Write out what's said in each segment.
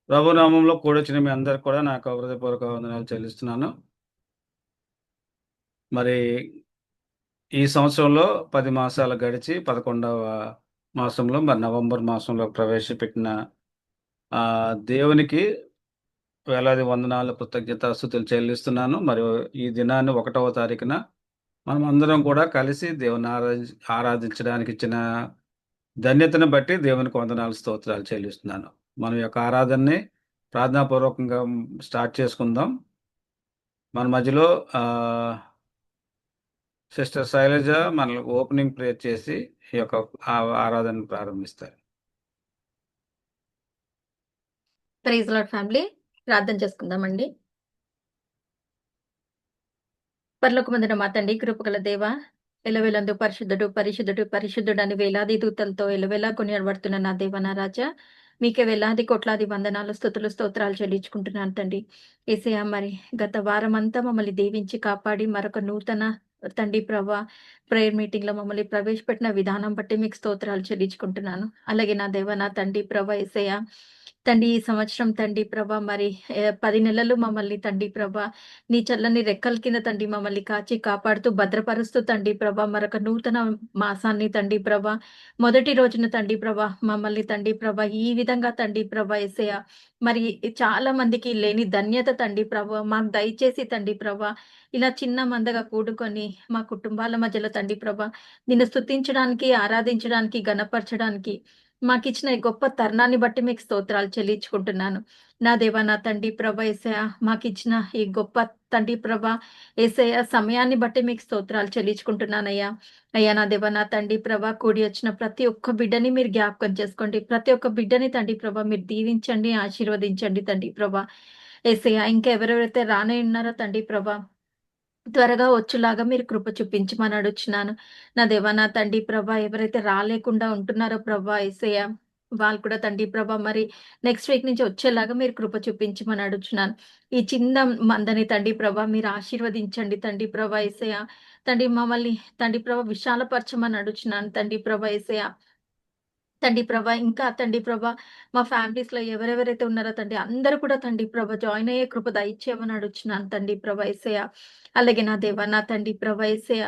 ప్రభునామంలో కూడొచ్చిన మీ అందరికి కూడా నాకు హృదయపూర్వక వందనాలు చెల్లిస్తున్నాను. మరి ఈ సంవత్సరంలో 10 మాసాలు గడిచి 11వ మాసంలో మరి నవంబర్ మాసంలో ప్రవేశపెట్టిన దేవునికి వేలాది వందనాలు, కృతజ్ఞతాస్తుతులు చెల్లిస్తున్నాను. మరియు ఈ దినాన్ని 1వ తారీఖున మనమందరం కూడా కలిసి దేవుని ఆరాధించడానికి ఇచ్చిన ధన్యతను బట్టి దేవునికి వందనాలు, స్తోత్రాలు చెల్లిస్తున్నాను. మన యొక్క ఆరాధనని ప్రార్థనాపూర్వకంగా స్టార్ట్ చేసుకుందాం. మన మధ్యలో సిస్టర్ శైలజ మన ఓపెనింగ్ ప్రేయర్ చేసి ఈ యొక్క ఆరాధన ప్రారంభిస్తారు. ప్రైజ్ లార్డ్ ఫ్యామిలీ, ప్రార్థన చేసుకుందామండి. పరలోకమందున మా తండ్రి, కృపగల దేవ, ఎలవేలందు పరిశుద్ధుడు పరిశుద్ధుడు పరిశుద్ధుడు అని వేలాది దూతలతో ఎలవేలా కొనియాడబడుతున్న నా దేవ, నా రాజా, మీకే వేలాది కోట్లాది వందనాలు, స్తుతులు, స్తోత్రాలు చెల్లించుకుంటున్నాను తండ్రి. యేసయ్యా, మరి గత వారం అంతా మమ్మల్ని దీవించి కాపాడి మరొక నూతన తండ్రి ప్రభా ప్రేయర్ మీటింగ్ లో మమ్మల్ని ప్రవేశపెట్టిన విధానం బట్టి మీకు స్తోత్రాలు చెల్లించుకుంటున్నాను. అలాగే నా దేవ, నా తండ్రి ప్రభా యేసయ్యా, తండ్రి ఈ సంవత్సరం తండ్రి ప్రభా మరి 10 నెలలు మమ్మల్ని తండ్రి ప్రభా నీ చల్లని రెక్కల కింద తండ్రి మమ్మల్ని కాచి కాపాడుతూ భద్రపరుస్తూ తండ్రి ప్రభా మరొక నూతన మాసాన్ని తండ్రి ప్రభా మొదటి రోజున తండ్రి ప్రభా మమ్మల్ని తండ్రి ప్రభా ఈ విధంగా తండ్రి ప్రభా యేసయ్య మరి చాలా మందికి లేని ధన్యత తండ్రి ప్రభా మాకు దయచేసి తండ్రి ప్రభా ఇలా చిన్న మందగా కూడుకొని మా కుటుంబాల మధ్యలో తండ్రి ప్రభా నిన్ను స్తుతించడానికి, ఆరాధించడానికి, గణపరచడానికి మాకిచ్చిన ఈ గొప్ప తరుణాన్ని బట్టి మీకు స్తోత్రాలు చెల్లించుకుంటున్నాను. నా దేవా, నా తండ్రి ప్రభా యేసయ్య, మాకిచ్చిన ఈ గొప్ప తండ్రి ప్రభా యేసయ్య సమయాన్ని బట్టి మీకు స్తోత్రాలు చెల్లించుకుంటున్నానయ్యా. అయ్యా నా దేవా, నా తండ్రి ప్రభా కూడి వచ్చిన ప్రతి ఒక్క బిడ్డని మీరు జ్ఞాపకం చేసుకోండి. ప్రతి ఒక్క బిడ్డని తండ్రి ప్రభా మీరు దీవించండి, ఆశీర్వదించండి తండ్రి ప్రభా యేసయ్య. ఇంకా ఎవరెవరైతే రానే ఉన్నారో తండ్రి ప్రభా త్వరగా వచ్చులాగా మీరు కృప చూపించమని అడుగుచున్నాను. నా దేవా, నా తండ్రి ప్రభా ఎవరైతే రాలేకుండా ఉంటున్నారో ప్రభా యేసయ్య, వాళ్ళు కూడా తండ్రి ప్రభా మరి నెక్స్ట్ వీక్ నుంచి వచ్చేలాగా మీరు కృప చూపించమని అడుగుచున్నాను. ఈ చిన్న మందని తండ్రి ప్రభా మీరు ఆశీర్వదించండి తండ్రి ప్రభా యేసయ్య. తండ్రి మమ్మల్ని తండ్రి ప్రభా విశాలపరచమని అడుగుచున్నాను తండ్రి ప్రభా యేసయ్య. తండ్రి ప్రభా ఇంకా తండ్రి ప్రభా మా ఫ్యామిలీస్‌లో ఎవరెవరైతే ఉన్నారో తండ్రి అందరూ కూడా తండ్రి ప్రభా జాయిన్ అయ్యే కృప దయచేయమని అడుగుచున్నాను తండ్రి ప్రభా యేసయ్య. అలాగే నా దేవా, నా తండ్రి ప్రభా యేసయ్య,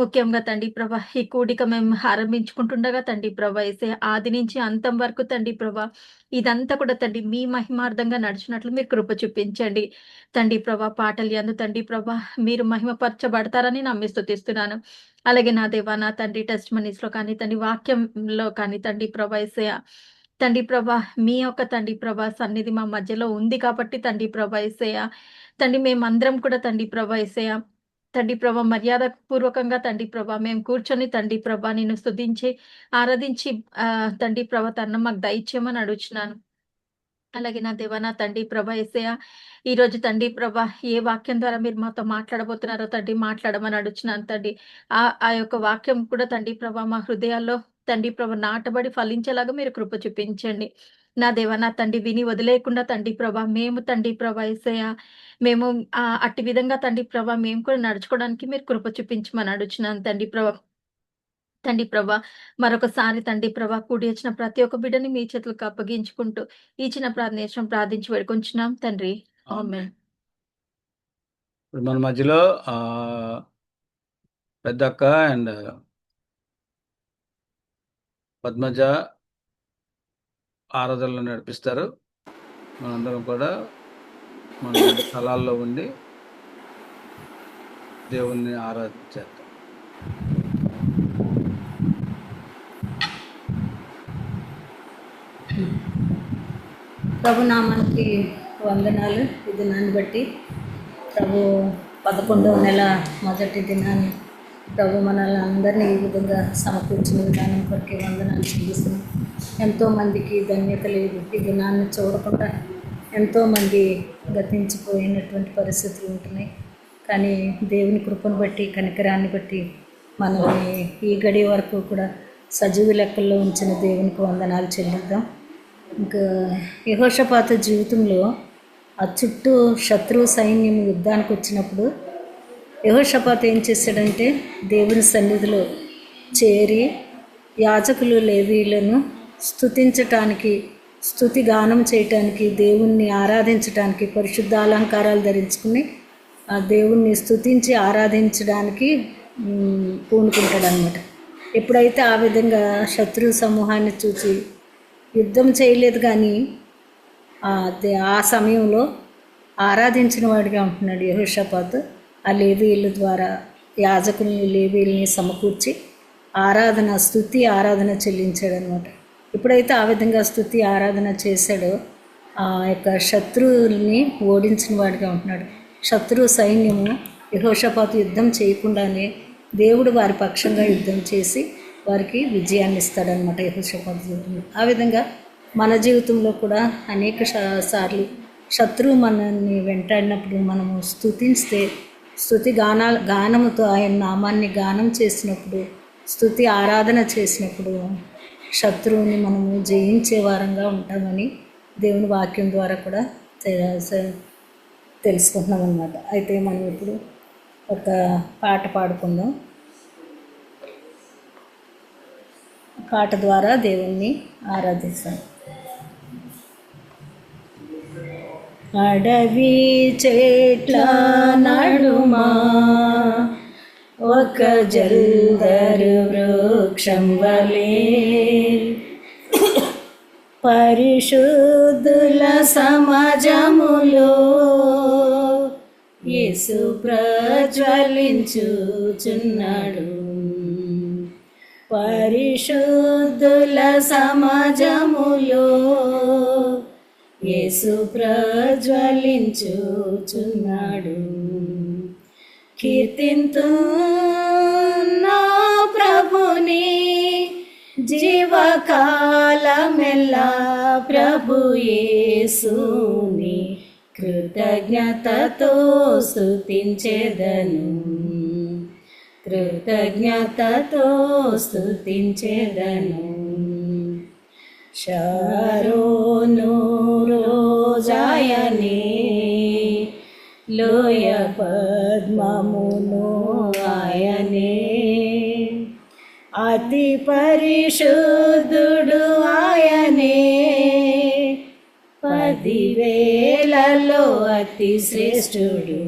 ముఖ్యంగా తండ్రి ప్రభా ఈ కూడిక మేము ఆరంభించుకుంటుండగా తండ్రి ప్రభా యేసయ్య ఆది నుంచి అంతం వరకు తండ్రి ప్రభా ఇదంతా కూడా తండ్రి మీ మహిమార్థంగా నడిచినట్లు మీరు కృప చూపించండి. తండ్రి ప్రభా పాటలు యందు తండ్రి ప్రభా మీరు మహిమపరచబడతారని నమ్మి స్తుతిస్తున్నాను. అలాగే నా దేవా, నా తండ్రి టెస్టిమనీస్‌లో కానీ తండ్రి వాక్యంలో కానీ తండ్రి ప్రభా యేసయ్య, తండ్రి ప్రభా మీ యొక్క తండ్రి ప్రభా సన్నిధి మా మధ్యలో ఉంది కాబట్టి తండ్రి ప్రభా యేసయ్య, తండ్రి మేమందరం కూడా తండ్రి ప్రభా యేసయ్య, తండ్రి ప్రభా మర్యాద పూర్వకంగా తండ్రి ప్రభా మేము కూర్చొని తండ్రి ప్రభా నిన్ను స్తుతించి, ఆరాధించి తండ్రి ప్రభా తరుణం మాకు దయచేయమని అడుగుచున్నాను. అలాగే నా దేవా, నా తండ్రి ప్రభా యేసయ్య, ఈరోజు తండ్రి ప్రభా ఏ వాక్యం ద్వారా మీరు మాతో మాట్లాడబోతున్నారో తండ్రి మాట్లాడమని అడుగుచున్నాను తండ్రి. ఆ యొక్క వాక్యం కూడా తండ్రి ప్రభా మా హృదయాల్లో తండ్రి ప్రభా నాటబడి ఫలించేలాగా మీరు కృప చూపించండి. నా దేవా, నా తండ్రి విని వదిలేయకుండా తండ్రి ప్రభా మేము తండ్రి ప్రభా యేసయ్య మేము అట్టి విధంగా తండ్రి ప్రభా మేము కూడా నడుచుకోవడానికి మీరు కృప చూపించమని అడుగుచున్నాను తండ్రి ప్రభా. తండ్రి ప్రభా మరొకసారి తండ్రి ప్రభా కూడి వచ్చిన ప్రతి ఒక్క బిడ్డని మీ చేతులకు అప్పగించుకుంటూ ఈ చిన్న ప్రార్థన ప్రార్థించి వేడుకొంచున్నాం తండ్రి. ఆమేన్. ఇప్పుడు మన మధ్యలో పెద్దక్క అండ్ పద్మజ ఆరాధనలు నడిపిస్తారు. మనందరం కూడా మన స్థలాల్లో ఉండి దేవుణ్ణి ఆరాధించేద్దాం. ప్రభు నామానికి వందనాలు. ఈ దినాన్ని బట్టి ప్రభు 11వ నెల మొదటి దినాన్ని ప్రభు మనల్ని అందరినీ ఈ విధంగా సమకూర్చిన విధానం కొరకు వందనాలు చెల్లిస్తున్నాం. ఎంతోమందికి ధన్యత లేదు. ఈ దినాన్ని చూడకుండా ఎంతోమంది గతించిపోయినటువంటి పరిస్థితులు ఉంటున్నాయి. కానీ దేవుని కృపను బట్టి, కనికరాన్ని బట్టి మనల్ని ఈ గడి వరకు కూడా సజీవ లెక్కల్లో ఉంచిన దేవునికి వందనాలు చెల్లిద్దాం. ఇంకా యెహోషాపాతు జీవితంలో ఆ చుట్టూ శత్రు సైన్యం యుద్ధానికి వచ్చినప్పుడు యెహోషాపాతు ఏం చేశాడంటే దేవుని సన్నిధిలో చేరి యాజకులు లేవీయులను స్తుతించటానికి స్తుతి గానం చేయటానికి, దేవుణ్ణి ఆరాధించడానికి పరిశుద్ధ అలంకారాలు ధరించుకుని ఆ దేవుణ్ణి స్తుతించి ఆరాధించడానికి పూనుకుంటాడు అనమాట. ఎప్పుడైతే ఆ విధంగా శత్రు సమూహాన్ని చూసి యుద్ధం చేయలేదు, కానీ ఆ సమయంలో ఆరాధించిన వాడిగా ఉంటున్నాడు యెహోషాపాతు. ఆ లేవీయుల ద్వారా యాజకుల్ని లేవీయుల్ని సమకూర్చి స్తుతి ఆరాధన చెల్లించాడు అనమాట. ఎప్పుడైతే ఆ విధంగా స్తుతి ఆరాధన చేశాడో ఆ యొక్క శత్రువుల్ని ఓడించిన వాడిగా ఉంటున్నాడు. శత్రు సైన్యము యెహోషాపాతు యుద్ధం చేయకుండానే దేవుడు వారి పక్షంగా యుద్ధం చేసి వారికి విజయాన్ని ఇస్తాడనమాట యెహోషాపాతు జీవితంలో. ఆ విధంగా మన జీవితంలో కూడా అనేక సార్లు శత్రువు మనల్ని వెంటాడినప్పుడు మనము స్తుతిస్తే, గానముతో ఆయన నామాన్ని గానం చేసినప్పుడు, స్తుతి ఆరాధన చేసినప్పుడు శత్రువుని మనము జయించే వారంగా ఉంటామని దేవుని వాక్యం ద్వారా కూడా తెలుసుకుంటున్నాం అన్నమాట. అయితే మనం ఇప్పుడు ఒక పాట పాడుకుందాం. పాట ద్వారా దేవుణ్ణి ఆరాధిస్తాం. అడవి చెట్ల నడుమా ఒక జల్దరు వృక్షం వలె పరిశుద్ధుల సమాజములో యేసు ప్రజ్వలించుచున్నాడు. పరిశుద్ధుల సమాజములో యేసు ప్రజ్వలించుచున్నాడు. కీర్తింతు నా ప్రభుని జీవకాలమెల్లా, ప్రభు యేసుని కృతజ్ఞతతో స్తుతించెదను, కృతజ్ఞతతో స్తుతించెదను. షారోను రోజాయనే, లోయ పద్మమును ఆయనే, అతి పరిశుద్ధుడు ఆయనే, 10,000లలో అతి శ్రేష్ఠుడు,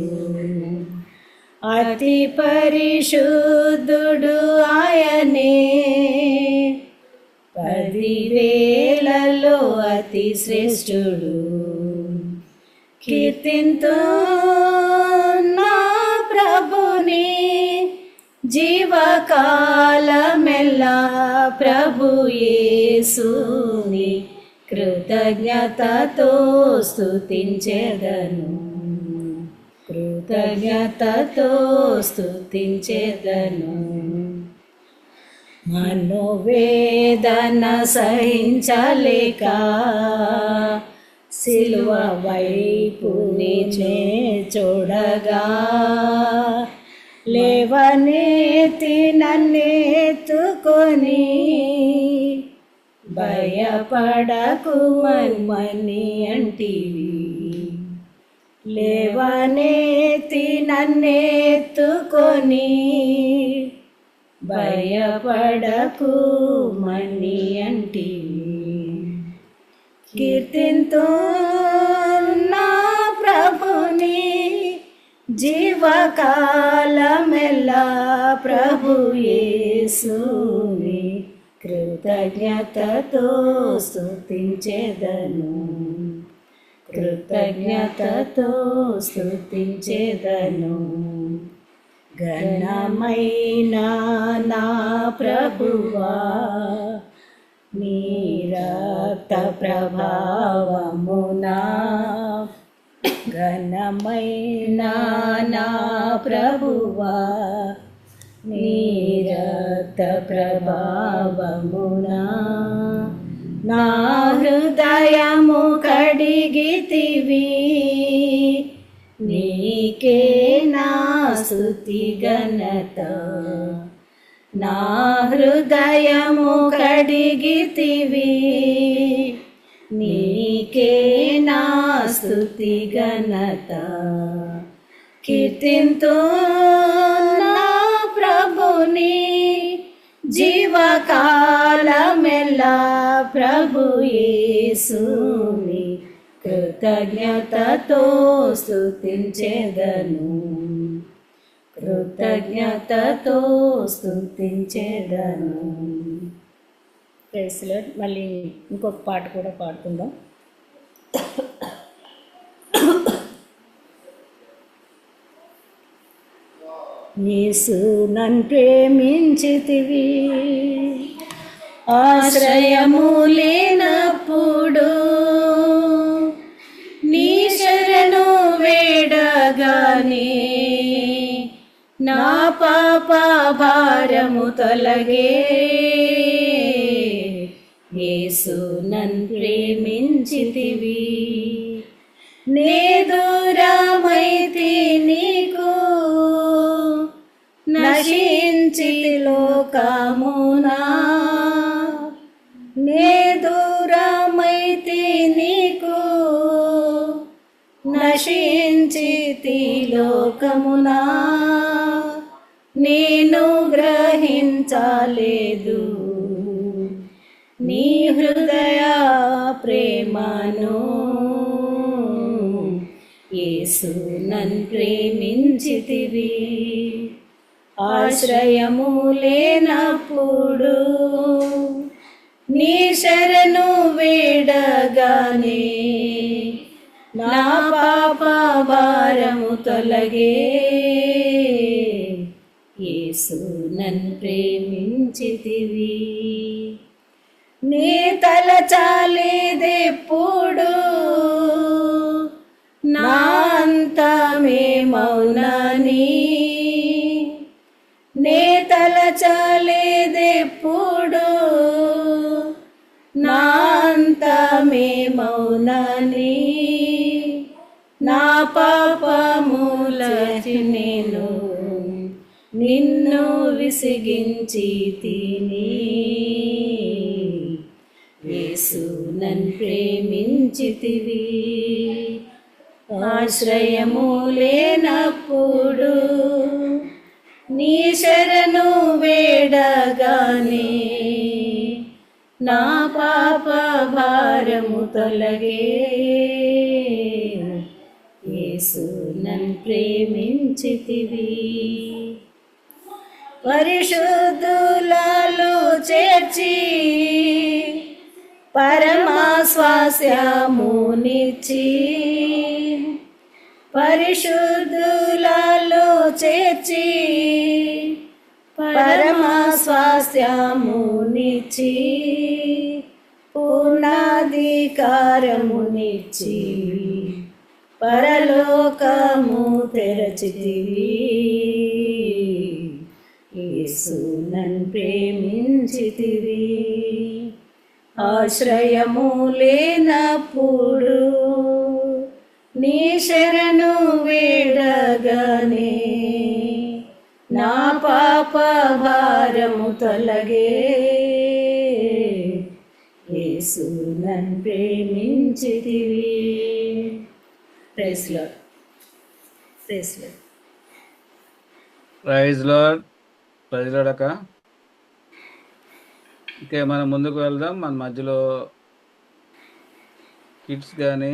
అతి పరిశుద్ధుడు ఆయనే, 10,000లలో అతి శ్రేష్ఠుడు. కీర్తింతు నా ప్రభుని జీవకాలమెల్లా, ప్రభు యేసుని కృతజ్ఞతతో స్తుతించెదను, కృతజ్ఞతతో స్తుతించెదను. మనోవేదన సహించలేక సిలువ వైపుని చూడగా, లేవనెత్తి నన్నెత్తుకొని భయపడకు మని అంటివి, లేవనెత్తి నన్నెత్తుకొని భయపడకు మని అంటివి. కీర్తింతు నా ప్రభుని జీవకాలమెల్లా, ప్రభు యేసుని కృతజ్ఞతతో స్తుతించెదను, కృతజ్ఞతతో స్తుతించెదను. ఘనమైన నా ప్రభువా, నీ రక్త ప్రభావమునా, ఘనమైన నా ప్రభువా, నీ రక్త ప్రభావమునా, నా హృదయము కడిగితివి, నీకే నా స్తుతి ఘనత, నా హృదయము కడిగితివి, నీకే నా స్తుతి ఘనత. కీర్తింతు నా ప్రభుని జీవకాలమెల్లా ప్రభు యేసుని కృతజ్ఞతతో స్తుతించెదను, కృతజ్ఞతతో స్తుతించెదను. Praise the lord. మళ్ళీ ఇంకొక పాట కూడా పాడుకుందాం. యేసు నన్ను ప్రేమించితివి, ఆశ్రయము లేనప్పుడు నీ శరణు వేడగానే నా పాప భారము తొలగే. యేసు నన్ను ప్రేమించితివి, నే దూరమైతి నీకు, నశించి లోకమునా నే దూరమైతి నీకు, నశించి లోకమునా నేను గ్రహించలేదు నీ హృదయ ప్రేమను. యేసు నన్ను ప్రేమించితివి, ఆశ్రయము లేనప్పుడు నీ శరణు వేడగానే నా పాప భారము తొలగే. యేసు నన్ను ప్రేమించితివి, నీ తలచాలేదెప్పుడు నా అంతమే మౌనని, నే తలచాలేదెప్పుడు నా అంతమే మౌనని, నా పాపములచి నేను నిన్ను విసిగించి తిని. యేసు నన్ను ప్రేమించితివి, ఆశ్రయము లేనప్పుడు నీ శరణు వేడగానే నా పాప భారము తొలగే. యేసు నన్ను ప్రేమించితివి, పరిశుద్ధులలో చేర్చి పరమస్వాస్యమునిచ్చి, పరిశుద్ధులలో చేర్చి పరమస్వాస్యమునిచ్చి, పూర్ణాధికారమునిచ్చి పరలోకము తెరచితివి. యేసు నన్ను ప్రేమించితివి, ఆశ్రయము లేనప్పుడు నీ శరణు వేడగానే నా పాప భారము తొలగే. యేసు నన్ను ప్రేమించితివి. Praise Lord. Praise Lord. Praise Lord. Praise Lord అక్క. ఓకే, మనం ముందుకు వెళ్దాం. మన మధ్యలో కిడ్స్ కానీ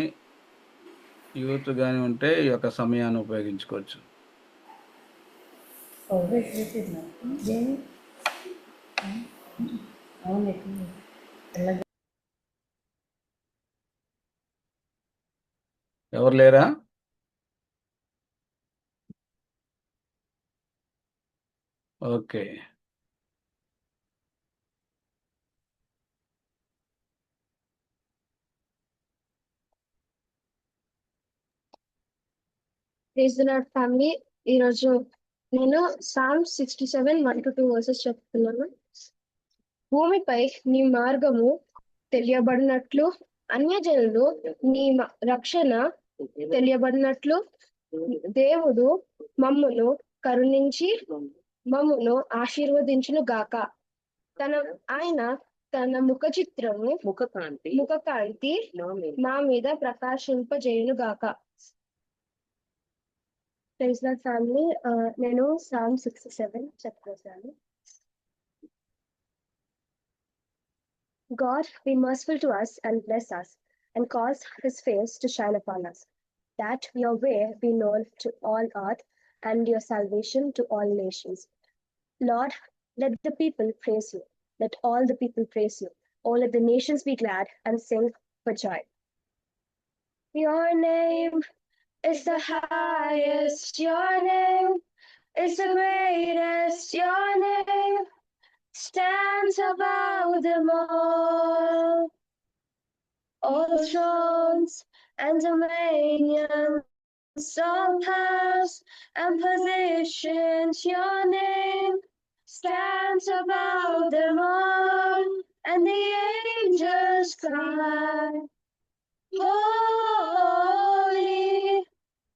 యూత్ కానీ ఉంటే ఈ యొక్క సమయాన్ని ఉపయోగించుకోవచ్చు. ఎవరు లేరా? Okay, praise the lord family. ఈరోజు నేను సామ్స్ 67 1-2 వర్సెస్ చెప్తున్నాను. భూమిపై నీ మార్గము తెలియబడినట్లు, అన్యజనులు నీ రక్షణ తెలియబడినట్లు, దేవుడు మమ్మును కరుణించి మమ్మును ఆశీర్వదించును గాక. ఆయన తన ముఖ కాంతి మా మీద ప్రకాశింపజేయును గాక. Praise lord family. నేను సామ్ 67 చెప్తాను. God, be merciful to us and bless us, and cause his face to shine upon us, that your way be known to all earth, and your salvation to all nations. Lord, let the people praise you. Let all the people praise you. Oh, let the nations be glad and sing for joy. Your name is the highest. Your name is the greatest. Your name stands above them all. All thrones and dominions, all powers and positions, your name stands above them all, and the angels cry, holy,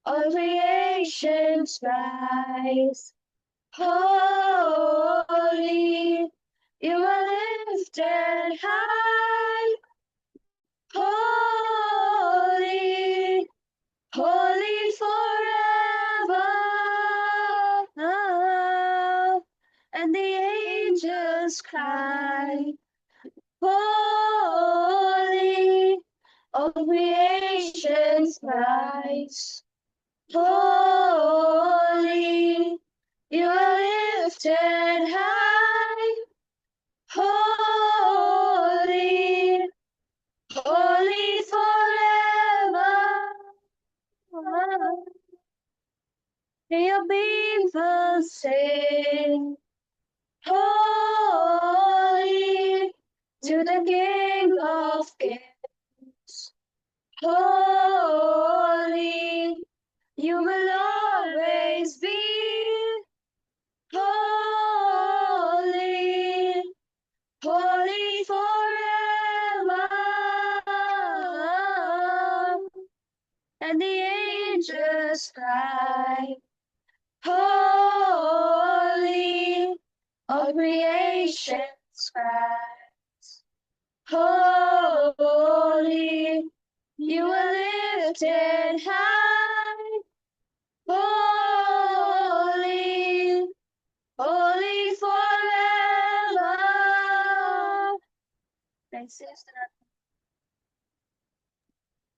all creation cries, holy, you are lifted high, holy, holy forever. And the angels cry, holy, all creation cries, holy, you are lifted high, holy, holy forever. Your people sing, holy, to the King of Kings. Holy, you will always be. Holy, holy forever. And the angels cry, holy, all creation cries, holy, you are lifted high, holy, holy forever. Thanks, Sister.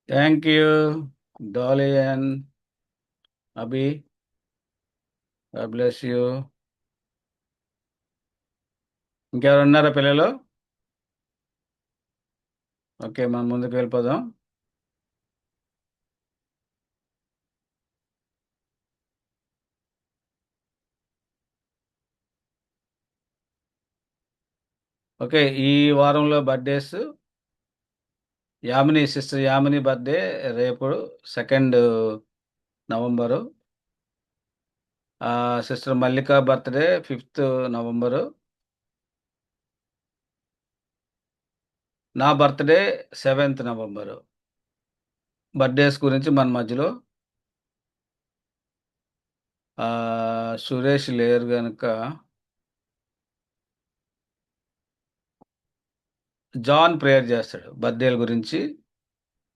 Thank you, Dolly and Abhi. God bless you. ఇంకెవరు ఉన్నారా పిల్లలు? Okay, మనం ముందుకు వెళ్ళిపోదాం. Okay, ఈ వారంలో birthdays Yamini, sister Yamini birthday రేపు 2 November. Sister మల్లిక birthday 5 November. నా బర్త్డే 7 నవంబరు. బర్త్డేస్ గురించి మన మధ్యలో సురేష్ లేరు గనుక జాన్ ప్రేయర్ చేస్తాడు బర్త్డేల గురించి.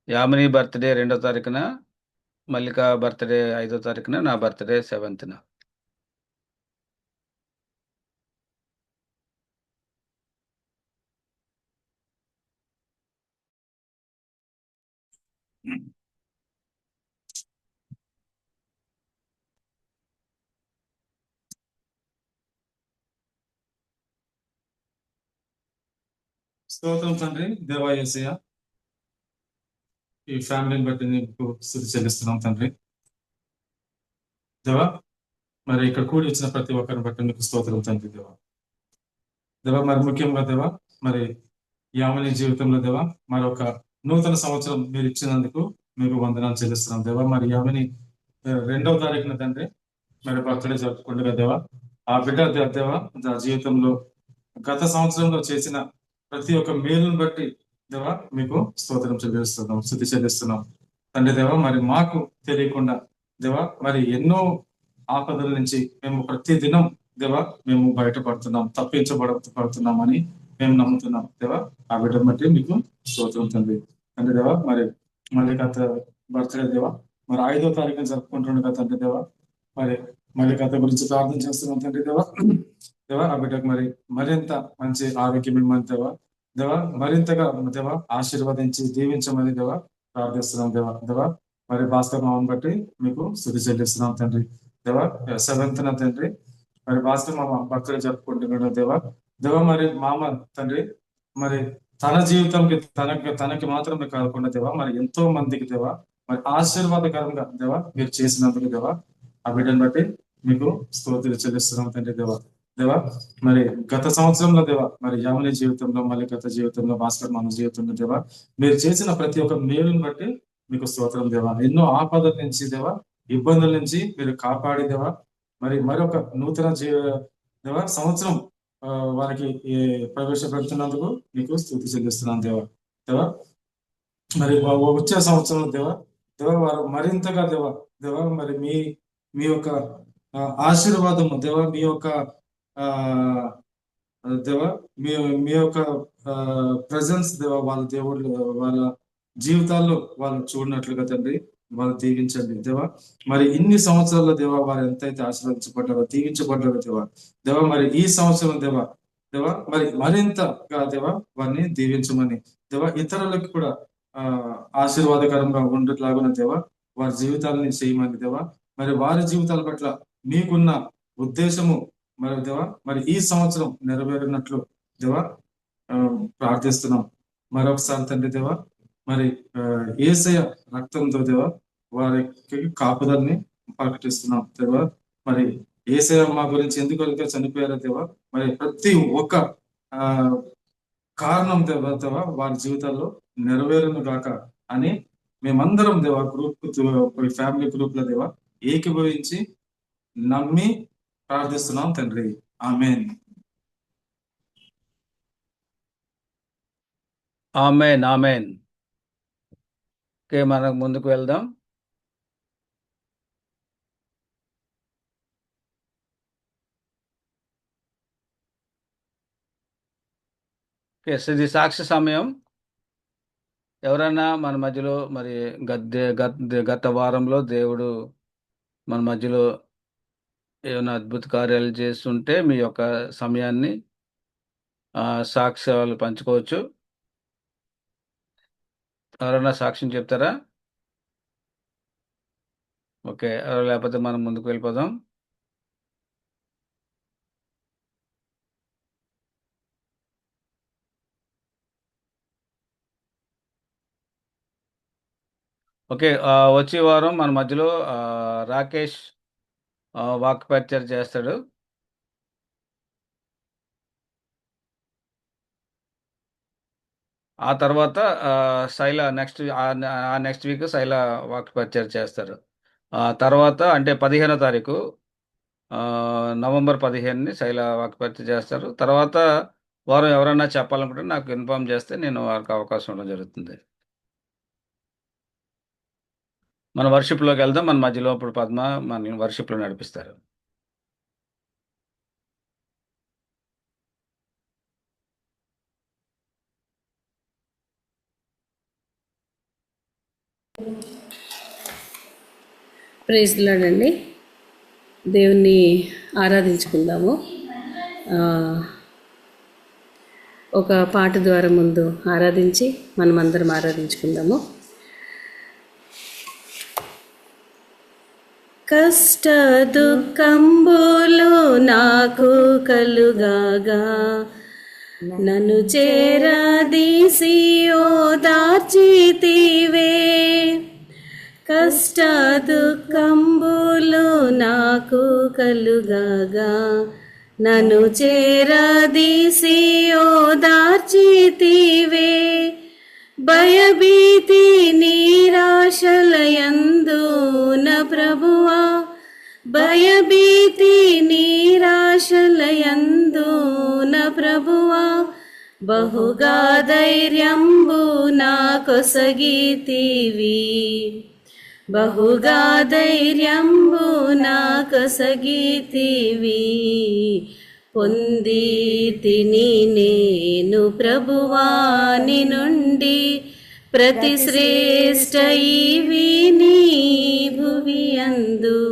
యామిని బర్త్డే 2వ తారీఖున, మల్లిక బర్త్డే 5వ తారీఖున, నా బర్త్డే 7న. స్తోత్రం తండ్రి, దేవా యేసయ్య, ఈ ఫ్యామిలీని బట్టి నీకు స్తుతి చెల్లిస్తున్నాం తండ్రి. దేవా, మరి ఇక్కడ కూడి వచ్చిన ప్రతి ఒక్కరిని బట్టి నీకు స్తోత్రం తండ్రి. దేవా దేవా, మరి ముఖ్యంగా దేవా, మరి యామిని జీవితంలో దేవా మరొక నూతన సంవత్సరం మీరు ఇచ్చినందుకు మీకు వందనాలు చెల్లిస్తున్నాం దేవా. మరి యామిని 2వ తారీఖున తండ్రి మరి బర్త్డే జరుపుకుంటుగా దేవా, ఆ బిడ్డ దేవా ఆ జీవితంలో గత సంవత్సరంలో చేసిన ప్రతి ఒక్క మేలును బట్టి దేవా మీకు స్తోత్రం చెల్లిస్తున్నాం, స్తుతి చెల్లిస్తున్నాం తండ్రి. దేవా, మరి మాకు తెలియకుండా దేవా మరి ఎన్నో ఆపదల నుంచి మేము ప్రతి దినం దేవా మేము బయటపడుతున్నాం, తప్పించబడుతున్నామని మేము నమ్ముతున్నాం దేవా. ఆ బిడ్డ బట్టి మీకు స్తోత్రం తండ్రి. తండ్రి దేవా, మరి మల్లికత బర్త్డే దేవా మరి 5వ తారీఖున జరుపుకుంటుండగా తండ్రి దేవా, మరి మల్లికత గురించి ప్రార్థన చేస్తున్నాం తండ్రి దేవా. దేవా, ఆ బిడ్డకు మరి మరింత మంచి ఆరోగ్యం ఇవ్వమని దేవా. దేవా మరింతగా దేవా ఆశీర్వదించి దీవించమని దేవా ప్రార్థిస్తున్నాం దేవా మరి భాస్కర్ మామని బట్టి మీకు స్తుతి చెల్లిస్తున్నాం తండ్రి దేవా 7th తండ్రి మరి భాస్కర్ మామ భక్తులు జరుపుకుంటున్నాడు దేవా మరి మామ తండ్రి మరి తన జీవితంకి తనకి మాత్రమే కాకుండా దేవా మరి ఎంతో మందికి దేవా మరి ఆశీర్వాదకరంగా దేవా మీరు చేసినందుకు దేవా ఆ బిడ్డను బట్టి మీకు స్తోత్రాలు చెల్లిస్తున్నాం తండ్రి దేవా మరి గత సంవత్సరంలో దేవా మరి యామిని జీవితంలో మళ్ళీ గత జీవితంలో భాస్కర్ మామ జీవితంలో దేవా మీరు చేసిన ప్రతి ఒక్క మేలుని బట్టి మీకు స్తోత్రం దేవా ఎన్నో ఆపదల నుంచి దేవా ఇబ్బందుల నుంచి మీరు కాపాడి దేవా మరి మరొక నూతన దేవా సంవత్సరం వారికి ప్రవేశపెడుతున్నందుకు మీకు స్తుతి చెల్లిస్తున్నాను దేవా మరి వచ్చే సంవత్సరం దేవా వారు మరింతగా దేవా మరి మీ యొక్క ఆశీర్వాదము దేవా మీ యొక్క దేవా మీ యొక్క ప్రజెన్స్ దేవా వాళ్ళ దేవుళ్ళు వాళ్ళ జీవితాల్లో వాళ్ళు చూడనట్లుగా తండ్రి వాళ్ళు దీవించండి దేవా మరి ఇన్ని సంవత్సరాల దేవా వారు ఎంతైతే ఆశీర్వదించబడ్డారో దీవించబడ్డారో దేవా మరి ఈ సంవత్సరం దేవా మరి మరింతగా దేవా వారిని దీవించమని దేవా ఇతరులకు కూడా ఆశీర్వాదకరంగా ఉండేట్లాగున దేవా వారి జీవితాలని చేయమని దేవా మరి వారి జీవితాల పట్ల మీకున్న ఉద్దేశము మరి దేవా మరి ఈ సంవత్సరం నెరవేరినట్లు దేవా ప్రార్థిస్తున్నాం మరొకసారి తండ్రి దేవా మరి యేసయ్య రక్తంతో దేవా వారికి కాపుదల్ని ప్రకటిస్తున్నాం దేవా మరి యేసయ్య మా గురించి ఎందుకు చనిపోయారో దేవా మరి ప్రతి ఒక్క కారణం దేవా వారి జీవితాల్లో నెరవేరును గాక అని మేమందరం దేవా ఫ్యామిలీ గ్రూప్ లో దేవా ఏకీభవించి నమ్మి ప్రార్థిస్తున్నాం తండ్రి ఆమేన్ ఆమేన్ ఆమేన్. ఓకే, మనం ముందుకు వెళ్దాం. ఓకే, ఇది సాక్షి సమయం. ఎవరైనా మన మధ్యలో మరి గత వారంలో దేవుడు మన మధ్యలో ఏమైనా అద్భుత కార్యాలు చేస్తుంటే మీ యొక్క సమయాన్ని సాక్ష్యాలు పంచుకోవచ్చు. ఎవరైనా సాక్ష్యం చెప్తారా? ఓకే, లేకపోతే మనం ముందుకు వెళ్ళిపోదాం. ఓకే, వచ్చే వారం మన మధ్యలో రాకేష్ వాక్ పరిచయం చేస్తాడు. ఆ తర్వాత శైల నెక్స్ట్ వీక్ శైల వాక్ పరిచయం చేస్తారు. తర్వాత అంటే 15వ తారీఖు నవంబర్ 15ని శైల వాక్ పరిచయం చేస్తారు. తర్వాత వారం ఎవరైనా చెప్పాలనుకుంటే నాకు ఇన్ఫార్మ్ చేస్తే నేను వారికి అవకాశం ఉండడం జరుగుతుంది. మన వర్షిప్లోకి వెళ్దాం. మన మధ్యలో ఇప్పుడు పద్మ మన వర్షిప్లో నడిపిస్తారు. ప్రైజ్ ది లార్డ్ అండి. దేవుణ్ణి ఆరాధించుకుందాము. ఒక పాట ద్వారా ముందు ఆరాధించి మనమందరం ఆరాధించుకుందాము. కష్ట దుఃఖంబులు నాకు కలుగాగా నన్ను చేరదీసి ఓదార్చితివే. కష్ట దుఃఖంబులు నాకు కలుగాగా నన్ను చేరదీసి ఓదార్చితివే. భయభీతి నిరాశలయందు న ప్రభువా, భయభీతి నిరాశలయందు న ప్రభువా, బహుగా ధైర్యంబు నాకొసగితివి, బహుగా ధైర్యంబు నాకొసగితివి. పొందితిని నేను ప్రభువాని నుండి ప్రతి శ్రేష్ఠ ఈవి నీ భువి అందు.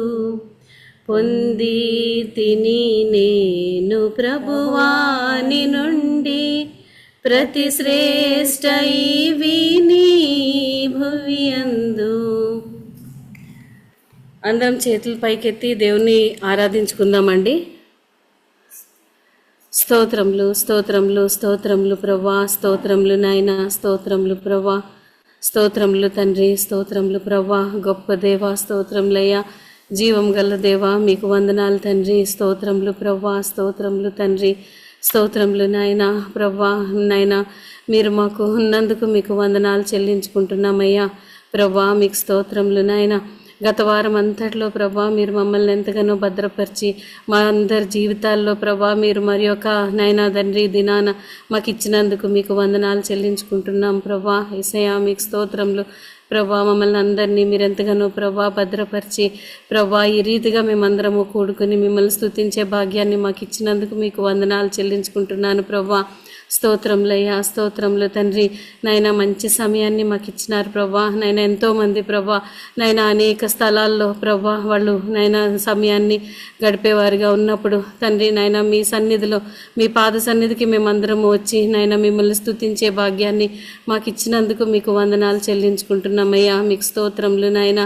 పొందితిని నేను ప్రభువాని నుండి ప్రతి శ్రేష్ట ఈవిని భువియందు. అందరం చేతులు పైకెత్తి దేవుని ఆరాధించుకుందామండి. స్తోత్రములు స్తోత్రములు స్తోత్రములు ప్రభా, స్తోత్రములు నాయన, స్తోత్రములు ప్రభా, స్తోత్రములు తండ్రి, స్తోత్రములు ప్రభా, గొప్ప దేవా, స్తోత్రములయ్యా, జీవం గల దేవా, మీకు వందనాలు తండ్రి, స్తోత్రములు ప్రభా, స్తోత్రములు తండ్రి, స్తోత్రములు నాయన ప్రభా. నాయన మీరు మాకు ఉన్నందుకు మీకు వందనాలు చెల్లించుకుంటున్నామయ్యా ప్రభా, మీకు స్తోత్రములు నాయన. గత వారం అంతట్లో ప్రభా మీరు మమ్మల్ని ఎంతగానో భద్రపరిచి మా అందరి జీవితాల్లో ప్రభా మీరు మరి ఒక నైనా తండ్రి దినాన మాకు ఇచ్చినందుకు మీకు వందనాలు చెల్లించుకుంటున్నాం ప్రభా. యేసయ్యా మీకు స్తోత్రములు ప్రభా. మమ్మల్ని అందరినీ మీరు ఎంతగానో ప్రభా భద్రపరిచి ప్రభా ఈ రీతిగా మేమందరము కూడుకుని మిమ్మల్ని స్తుతించే భాగ్యాన్ని మాకు ఇచ్చినందుకు మీకు వందనాలు చెల్లించుకుంటున్నాను ప్రభా. స్తోత్రములయ్యా, స్తోత్రములు తండ్రి. నాయన మంచి సమయాన్ని మాకు ఇచ్చినారు ప్రభా. నాయన ఎంతోమంది ప్రభా నాయన అనేక స్థలాల్లో ప్రభా వాళ్ళు నాయన సమయాన్ని గడిపేవారుగా ఉన్నప్పుడు తండ్రి నాయన మీ సన్నిధిలో మీ పాద సన్నిధికి మేమందరము వచ్చి నాయన మిమ్మల్ని స్తుతించే భాగ్యాన్ని మాకు ఇచ్చినందుకు మీకు వందనాలు చెల్లించుకుంటున్నామయ్యా. మీకు స్తోత్రములు నాయన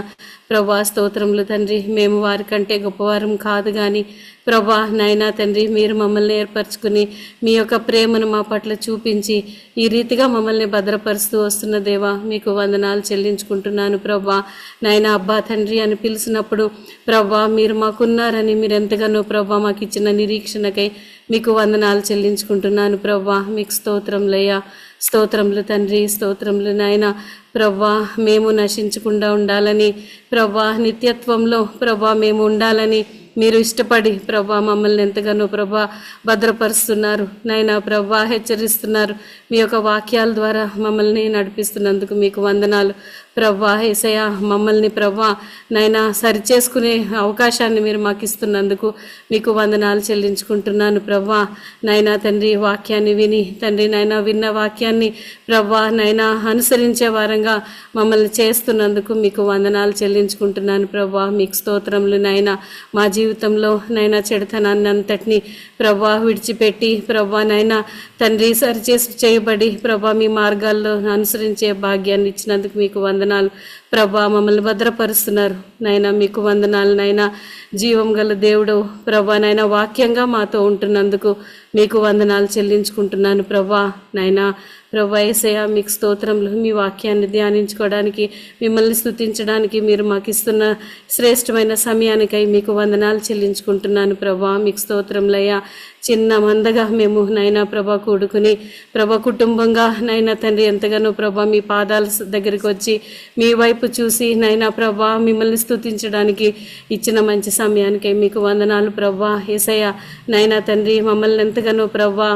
ప్రభా, స్తోత్రములు తండ్రి. మేము వారికంటే గొప్పవారం కాదు కానీ ప్రభా నాయనా తండ్రి మీరు మమ్మల్ని ఏర్పరచుకుని మీ యొక్క ప్రేమను మా పట్ల చూపించి ఈ రీతిగా మమ్మల్ని భద్రపరుస్తూ వస్తున్న దేవా మీకు వందనాలు చెల్లించుకుంటున్నాను ప్రభా. నాయన అబ్బా తండ్రి అని పిలిచినప్పుడు ప్రభా మీరు మాకున్నారని మీరు ఎంతగానో ప్రభా మాకు ఇచ్చిన నిరీక్షణకై మీకు వందనాలు చెల్లించుకుంటున్నాను ప్రభా. మీకు స్తోత్రములయ్యా, స్తోత్రములు తండ్రి, స్తోత్రములు నాయన ప్రభా. మేము నశించకుండా ఉండాలని ప్రభా, నిత్యత్వంలో ప్రభా మేము ఉండాలని మీరు ఇష్టపడి ప్రభా మమ్మల్ని ఎంతగానో ప్రభా భద్రపరుస్తున్నారు నాయన ప్రభా, హెచ్చరిస్తున్నారు. మీ యొక్క వాక్యాల ద్వారా మమ్మల్ని నడిపిస్తున్నందుకు మీకు వందనాలు ప్రభా. యేసయ్యా మమ్మల్ని ప్రభా నాయన సరిచేసుకునే అవకాశాన్ని మీరు మాకు ఇస్తున్నందుకు మీకు వందనాలు చెల్లించుకుంటున్నాను ప్రభా. నాయన తండ్రి వాక్యాన్ని విని తండ్రి నాయన విన్న వాక్యాన్ని ప్రభా నాయన అనుసరించే వారంగా మమ్మల్ని చేస్తున్నందుకు మీకు వందనాలు చెల్లించుకుంటున్నాను ప్రభా. మీకు స్తోత్రములు నాయన. మా జీవితంలో నైనా చెడుతనాన్ని అంతటిని ప్రభా విడిచిపెట్టి ప్రభా నైనా తండ్రి సరిచేసి చేయబడి ప్రభా మీ మార్గాల్లో అనుసరించే భాగ్యాన్ని ఇచ్చినందుకు మీకు వందనాలు ప్రభా. మమ్మల్ని భద్రపరుస్తున్నారు నాయన, మీకు వందనాలు నాయన. జీవం గల దేవుడు ప్రభా నాయన వాక్యంగా మాతో ఉంటున్నందుకు మీకు వందనాలు చెల్లించుకుంటున్నాను ప్రభా. నాయన ప్రభా యేసయ్యా మీకు స్తోత్రములు. మీ వాక్యాన్ని ధ్యానించుకోవడానికి మిమ్మల్ని స్తుతించడానికి మీరు మాకు ఇస్తున్న శ్రేష్టమైన సమయానికై మీకు వందనాలు చెల్లించుకుంటున్నాను ప్రభా. మీకు స్తోత్రములయ్యా. చిన్న మందగా మేము నైనా ప్రభా కూడుకుని ప్రభా కుటుంబంగా నైనా తండ్రి ఎంతగానో ప్రభా మీ పాదాల దగ్గరికి వచ్చి మీ వైపు చూసి నైనా ప్రభా మిమ్మల్ని స్తుతించడానికి ఇచ్చిన మంచి సమయానికై మీకు వందనాలు ప్రభా. యేసయ్యా నైనా తండ్రి మమ్మల్ని ఎంతగానో ప్రభా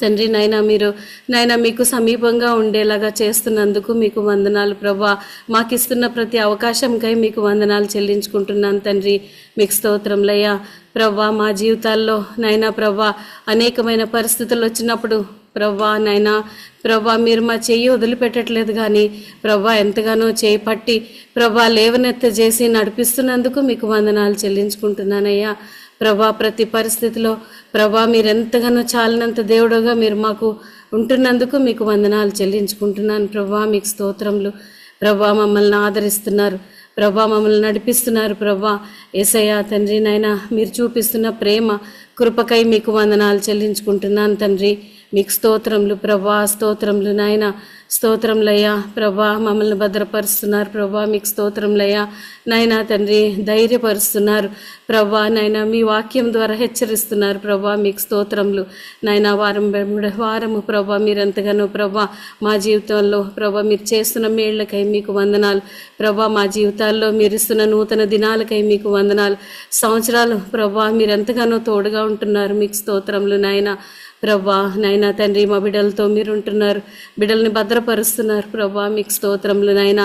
తండ్రి నైనా మీరు నైనా మీకు సమీపంగా ఉండేలాగా చేస్తున్నందుకు మీకు వందనాలు ప్రభా. మాకు ఇస్తున్న ప్రతి అవకాశంకై మీకు వందనాలు చెల్లించుకుంటున్నాను తండ్రి. మీకు స్తోత్రములయ్యా ప్రభా. మా జీవితాల్లో నైనా ప్రభా అనేకమైన పరిస్థితులు వచ్చినప్పుడు ప్రభా నైనా ప్రభా మీరు మా చెయ్యి వదిలిపెట్టట్లేదు కానీ ప్రభా ఎంతగానో చేయి పట్టి ప్రభా లేవనెత్త చేసి నడిపిస్తున్నందుకు మీకు వందనాలు చెల్లించుకుంటున్నానయ్యా ప్రభా. ప్రతి పరిస్థితిలో ప్రభా మీరెంతగానో చాలినంత దేవుడుగా మీరు మాకు ఉంటున్నందుకు మీకు వందనాలు చెల్లించుకుంటున్నాను ప్రభా. మీకు స్తోత్రములు ప్రభా. మమ్మల్ని ఆదరిస్తున్నారు ప్రభా, మమ్మల్ని నడిపిస్తున్నారు ప్రభా. యేసయ్యా తండ్రి నాయన మీరు చూపిస్తున్న ప్రేమ కృపకై మీకు వందనాలు చెల్లించుకుంటున్నాను తండ్రి. మీకు స్తోత్రములు ప్రభా, స్తోత్రములు నాయన, స్తోత్రములయ్యా ప్రభా. మమ్మల్ని భద్రపరుస్తున్నారు ప్రభా. మీకు స్తోత్రములయ్యా నాయనా తండ్రి. ధైర్యపరుస్తున్నారు ప్రభా నాయన. మీ వాక్యం ద్వారా హెచ్చరిస్తున్నారు ప్రభా. మీకు స్తోత్రములు నాయన. వారము ప్రభా మీరెంతగానో ప్రభా మా జీవితంలో ప్రభా మీరు చేస్తున్న మేళ్లకై మీకు వందనాలు ప్రభా. మా జీవితాల్లో మీరు ఇస్తున్న నూతన దినాలకై మీకు వందనాలు. సంవత్సరాలు ప్రభా మీరెంతగానో తోడుగా ఉంటున్నారు. మీకు స్తోత్రములు నాయన ప్రభా. నాయనా తండ్రి మా బిడ్డలతో మీరు ఉంటున్నారు, బిడ్డల్ని భద్రపరుస్తున్నారు ప్రభా. మీకు స్తోత్రములు నాయన.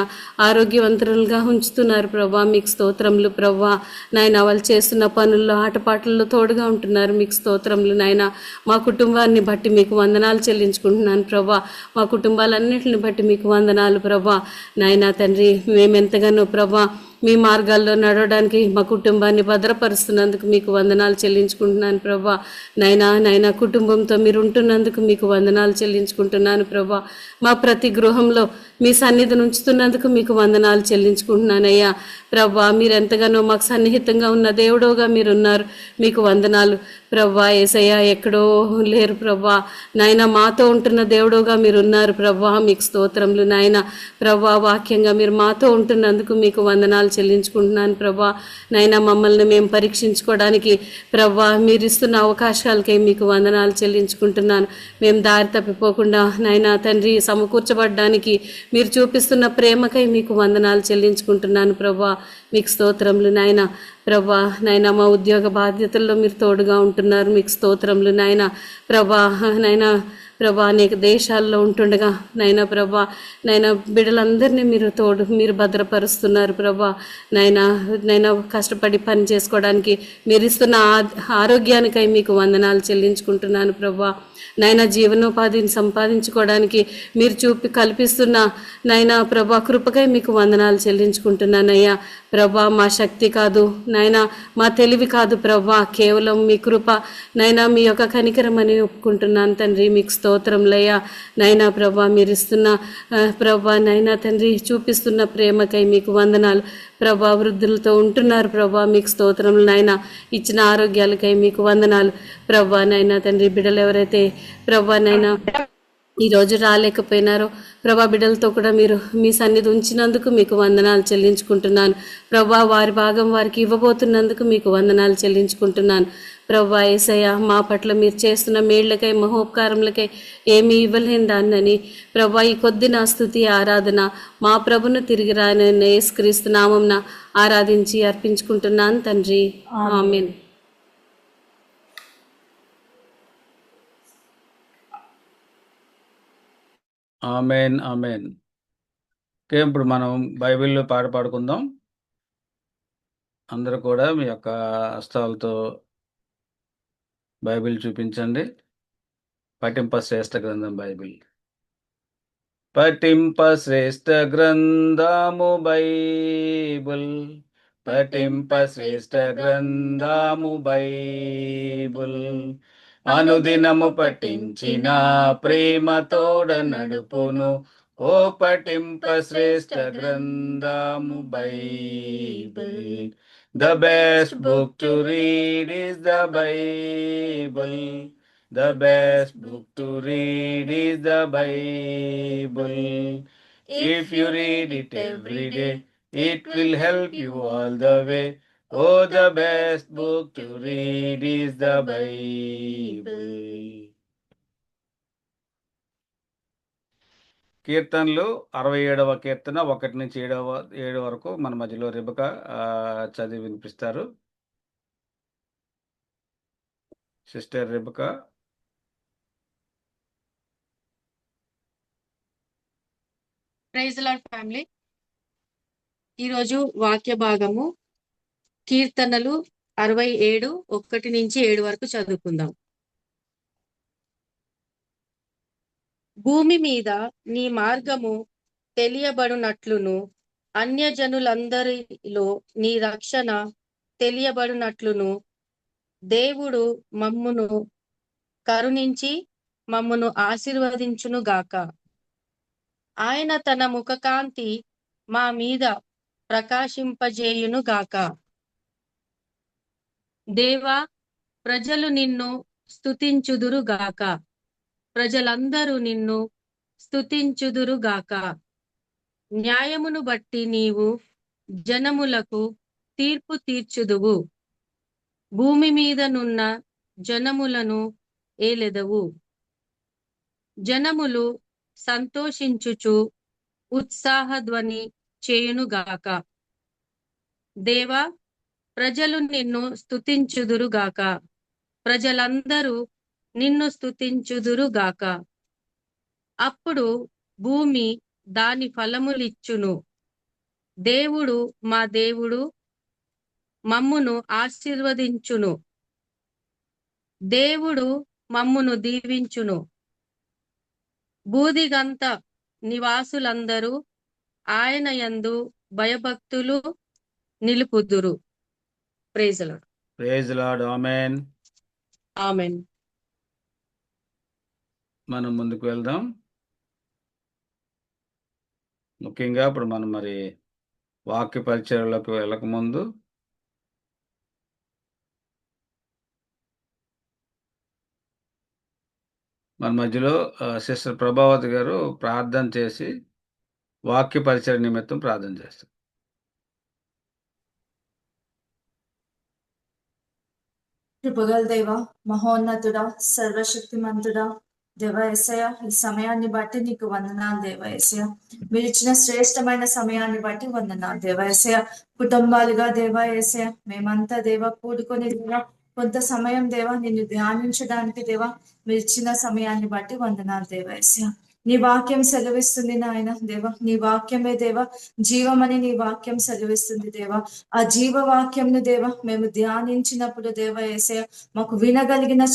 ఆరోగ్యవంతులుగా ఉంచుతున్నారు ప్రభా. మీకు స్తోత్రములు ప్రభా. నాయన వాళ్ళు చేస్తున్న పనుల్లో ఆటపాటల్లో తోడుగా ఉంటున్నారు. మీకు స్తోత్రములు నాయన. మా కుటుంబాన్ని బట్టి మీకు వందనాలు చెల్లించుకుంటున్నాను ప్రభా. మా కుటుంబాలన్నింటిని బట్టి మీకు వందనాలు ప్రభా. నాయనా తండ్రి మేమెంతగానో ప్రభా మీ మార్గాల్లో నడవడానికి మా కుటుంబాన్ని భద్రపరుస్తున్నందుకు మీకు వందనాలు చెల్లించుకుంటున్నాను ప్రభా. నైనా కుటుంబంతో మీరు ఉంటున్నందుకు మీకు వందనాలు చెల్లించుకుంటున్నాను ప్రభా. మా ప్రతి గృహంలో మీ సన్నిధిని ఉంచుతున్నందుకు మీకు వందనాలు చెల్లించుకుంటున్నానయ్యా ప్రభా. మీరు ఎంతగానో మాకు సన్నిహితంగా ఉన్న దేవుడోగా మీరున్నారు, మీకు వందనాలు ప్రభా. యేసయ్య ఎక్కడో లేరు ప్రభా. నాయన మాతో ఉంటున్న దేవుడోగా మీరు ఉన్నారు ప్రభా, మీకు స్తోత్రములు నాయన ప్రభా. వాక్యంగా మీరు మాతో ఉంటున్నందుకు మీకు వందనాలు చెల్లించుకుంటున్నాను ప్రభా. నాయన మమ్మల్ని మేము పరీక్షించుకోవడానికి ప్రభా మీరు ఇస్తున్న అవకాశాలకై మీకు వందనాలు చెల్లించుకుంటున్నాను. మేము దారి తప్పిపోకుండా నాయన తండ్రి సమకూర్చబడ్డానికి మీరు చూపిస్తున్న ప్రేమకై మీకు వందనాలు చెల్లించుకుంటున్నాను ప్రభా, మీకు స్తోత్రములు నాయన ప్రభా. నాయన మా ఉద్యోగ బాధ్యతల్లో మీరు తోడుగా ఉంటున్నారు, మీకు స్తోత్రములు నాయన ప్రభా. నాయన ప్రభా అనేక దేశాల్లో ఉంటుండగా నాయన బిడ్డలందరినీ మీరు భద్రపరుస్తున్నారు ప్రభా. నాయన కష్టపడి పని చేసుకోవడానికి మీరు ఇస్తున్న ఆరోగ్యానికై మీకు వందనాలు చెల్లించుకుంటున్నాను ప్రభా. నాయన జీవనోపాధిని సంపాదించుకోవడానికి మీరు కల్పిస్తున్న నాయన ప్రభా కృపకై మీకు వందనాలు చెల్లించుకుంటున్నానయ్యా ప్రభా. మా శక్తి కాదు నాయన, మా తెలివి కాదు ప్రభా, కేవలం మీ కృప నాయన, మీ యొక్క కనికరం అని ఒప్పుకుంటున్నాను తండ్రి, మీకు స్తోత్రంలయ్యా నాయన ప్రభా. మీరు ఇస్తున్న ప్రభా నాయన తండ్రి చూపిస్తున్న ప్రేమకై మీకు వందనాలు ప్రభా. వృద్ధులతో ఉంటున్నారు ప్రభా, మీకు స్తోత్రములు నాయన. ఇచ్చిన ఆరోగ్యాలకై మీకు వందనాలు ప్రభా నాయన తండ్రి. బిడ్డలు ఎవరైతే ప్రభా నాయన ఈరోజు రాలేకపోయినారో ప్రభా, బిడ్డలతో కూడా మీరు మీ సన్నిధి ఉంచినందుకు మీకు వందనాలు చెల్లించుకుంటున్నాను ప్రభా. వారి భాగం వారికి ఇవ్వబోతున్నందుకు మీకు వందనాలు చెల్లించుకుంటున్నాను ప్రభా. యేసయ్య మా పట్ల మీరు చేస్తున్న మేళ్లకై మహోపకారములకై ఏమీ ఇవ్వలేని దాన్నని ప్రభా, ఈ కొద్ది నా స్తుతి ఆరాధన మా ప్రభును తిరిగి రానని యేసుక్రీస్తు నామమున ఆరాధించి అర్పించుకుంటున్నాను తండ్రి, ఆమేన్. Amen amen. ఓకే, ఇప్పుడు మనం బైబిల్లో పాట పాడుకుందాం. అందరూ కూడా మీ యొక్క హస్తాలతో బైబిల్ చూపించండి. పఠింప శ్రేష్ఠ గ్రంథం బైబిల్. పఠింప శ్రేష్ఠ గ్రంథము బైబిల్, పఠింప శ్రేష్ఠ గ్రంథము బైబిల్. అనుదినము పఠించిన ప్రేమ తోడ నడుపును, ఓ పఠింప శ్రేష్ఠ గ్రంథము Bible. The best book to read is the Bible. The best book to read is the Bible. If you read it every day, it will help you all the way. Oh, the best book to read is the Bible. కీర్తనలు 67వ కీర్తన 1 నుంచి 7 వరకు మన మధ్యలో Rebecca చదివి వినిపిస్తారు. Sister Rebecca. Praise the lord family. ఈరోజు వాక్య భాగము కీర్తనలు 67 1 నుంచి 7 వరకు చదువుకుందాం. భూమి మీద నీ మార్గము తెలియబడునట్లును, అన్యజనులందరిలో నీ రక్షణ తెలియబడునట్లును, దేవుడు మమ్మును కరుణించి మమ్మును ఆశీర్వదించును గాక. ఆయన తన ముఖకాంతి మా మీద ప్రకాశింపజేయును గాక. దేవా, ప్రజలు నిన్ను స్తుతించుదురు గాక, ప్రజలందరూ నిన్ను స్తుతించుదురు గాక. న్యాయమును బట్టి నీవు జనములకు తీర్పు తీర్చుదువు, భూమి మీదనున్న జనములను ఏలెదవు. జనములు సంతోషించుచు ఉత్సాహధ్వని చేయునుగాక. దేవా, ప్రజలు నిన్ను స్తుతించుదురు గాక, ప్రజలందరూ నిన్ను స్తుతించుదురు గాక. అప్పుడు భూమి దాని ఫలములిచ్చును. దేవుడు మా దేవుడు మమ్మును ఆశీర్వదించును. దేవుడు మమ్మును దీవించును. బూదిగంత నివాసులందరూ ఆయన యందు భయభక్తులు నిలుపుదురు. Praise the Lord. Praise Lord. Amen. Amen. మనం ముందుకు వెళ్దాం. ముఖ్యంగా ఇప్పుడు మనం మరి వాక్య పరిచయలోకి వెళ్ళకముందు మన మధ్యలో సిస్టర్ ప్రభావతి గారు ప్రార్థన చేసి వాక్య పరిచయ నిమిత్తం ప్రార్థన చేస్తారు. కృపగల దేవ, మహోన్నతుడా, సర్వశక్తిమంతుడా, దేవ యేసయ్య, ఈ సమయాన్ని బట్టి నీకు వందనాలు దేవ యేసయ్య. మీరు ఇచ్చిన శ్రేష్టమైన సమయాన్ని బట్టి వందనాలు దేవ యేసయ్య. కుటుంబాలుగా దేవ యేసయ్య మేమంతా దేవ కూడుకొని దేవ కొంత సమయం దేవ నిన్ను ధ్యానించడానికి దేవ మీరు ఇచ్చిన సమయాన్ని బట్టి వందనాలు దేవ యేసయ్య. నీ వాక్యం సెలవిస్తుంది నాయన దేవ, నీ వాక్యమే దేవ జీవమని నీ వాక్యం సెలవిస్తుంది దేవ. ఆ జీవ వాక్యంను దేవ మేము ధ్యానించినప్పుడు దేవ యేసయ్య మాకు వినగలిగిన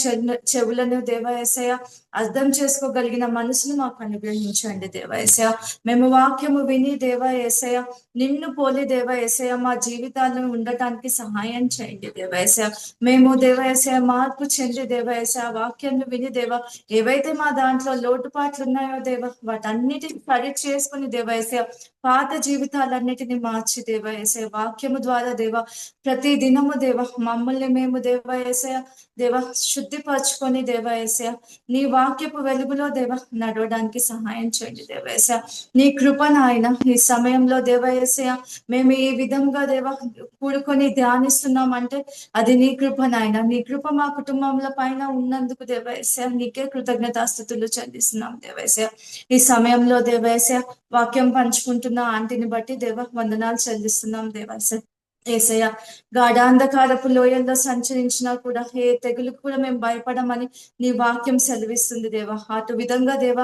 చెవులను దేవ యేసయ్య, అర్థం చేసుకోగలిగిన మనసును మాకు అనుగ్రహించండి దేవ యేసయ్య. మేము వాక్యము విని దేవ యేసయ్య నిన్ను పోలి దేవ యేసయ్య మా జీవితాలను ఉండటానికి సహాయం చేయండి దేవ యేసయ్య. మేము దేవ యేసయ్య మార్పు చెంది దేవ యేసయ్య వాక్యాన్ని విని దేవ ఏవైతే మా దాంట్లో లోటుపాట్లు ఉన్నాయో దేవ వాటన్నిటిని సరి చేసుకుని దేవ యేసయ్య పాత జీవితాలన్నిటిని మార్చి దేవ యేసయ్య వాక్యము ద్వారా దేవ ప్రతి దినము దేవ మమ్మల్ని మేము దేవ యేసయ్య దేవ శుద్ధిపరచుకొని దేవ యేసయ్య నీ వాక్యపు వెలుగులో దేవ నడవడానికి సహాయం చేయండి దేవ యేసయ్య. నీ కృప నాయన ఈ సమయంలో దేవ యేసయ్య మేము ఈ విధంగా దేవ కూడుకొని ధ్యానిస్తున్నామంటే అది నీ కృప నాయన. నీ కృప మా కుటుంబంలో పైన ఉన్నందుకు దేవ యేసయ్య నీకే కృతజ్ఞతాస్తుతులు చెల్లిస్తున్నాం దేవ యేసయ్య. ఈ సమయంలో దేవ యేసయ్య వాక్యం పంచుకుంటున్న ఆంటీని బట్టి దేవ వందనాలు చెల్లిస్తున్నాం దేవ యేసయ్య. గాఢాంధకారపు లోయల్లో సంచరించినా కూడా ఏ తెగులుకు కూడా మేము భయపడమని నీ వాక్యం సెలవిస్తుంది దేవ. అటు విధంగా దేవ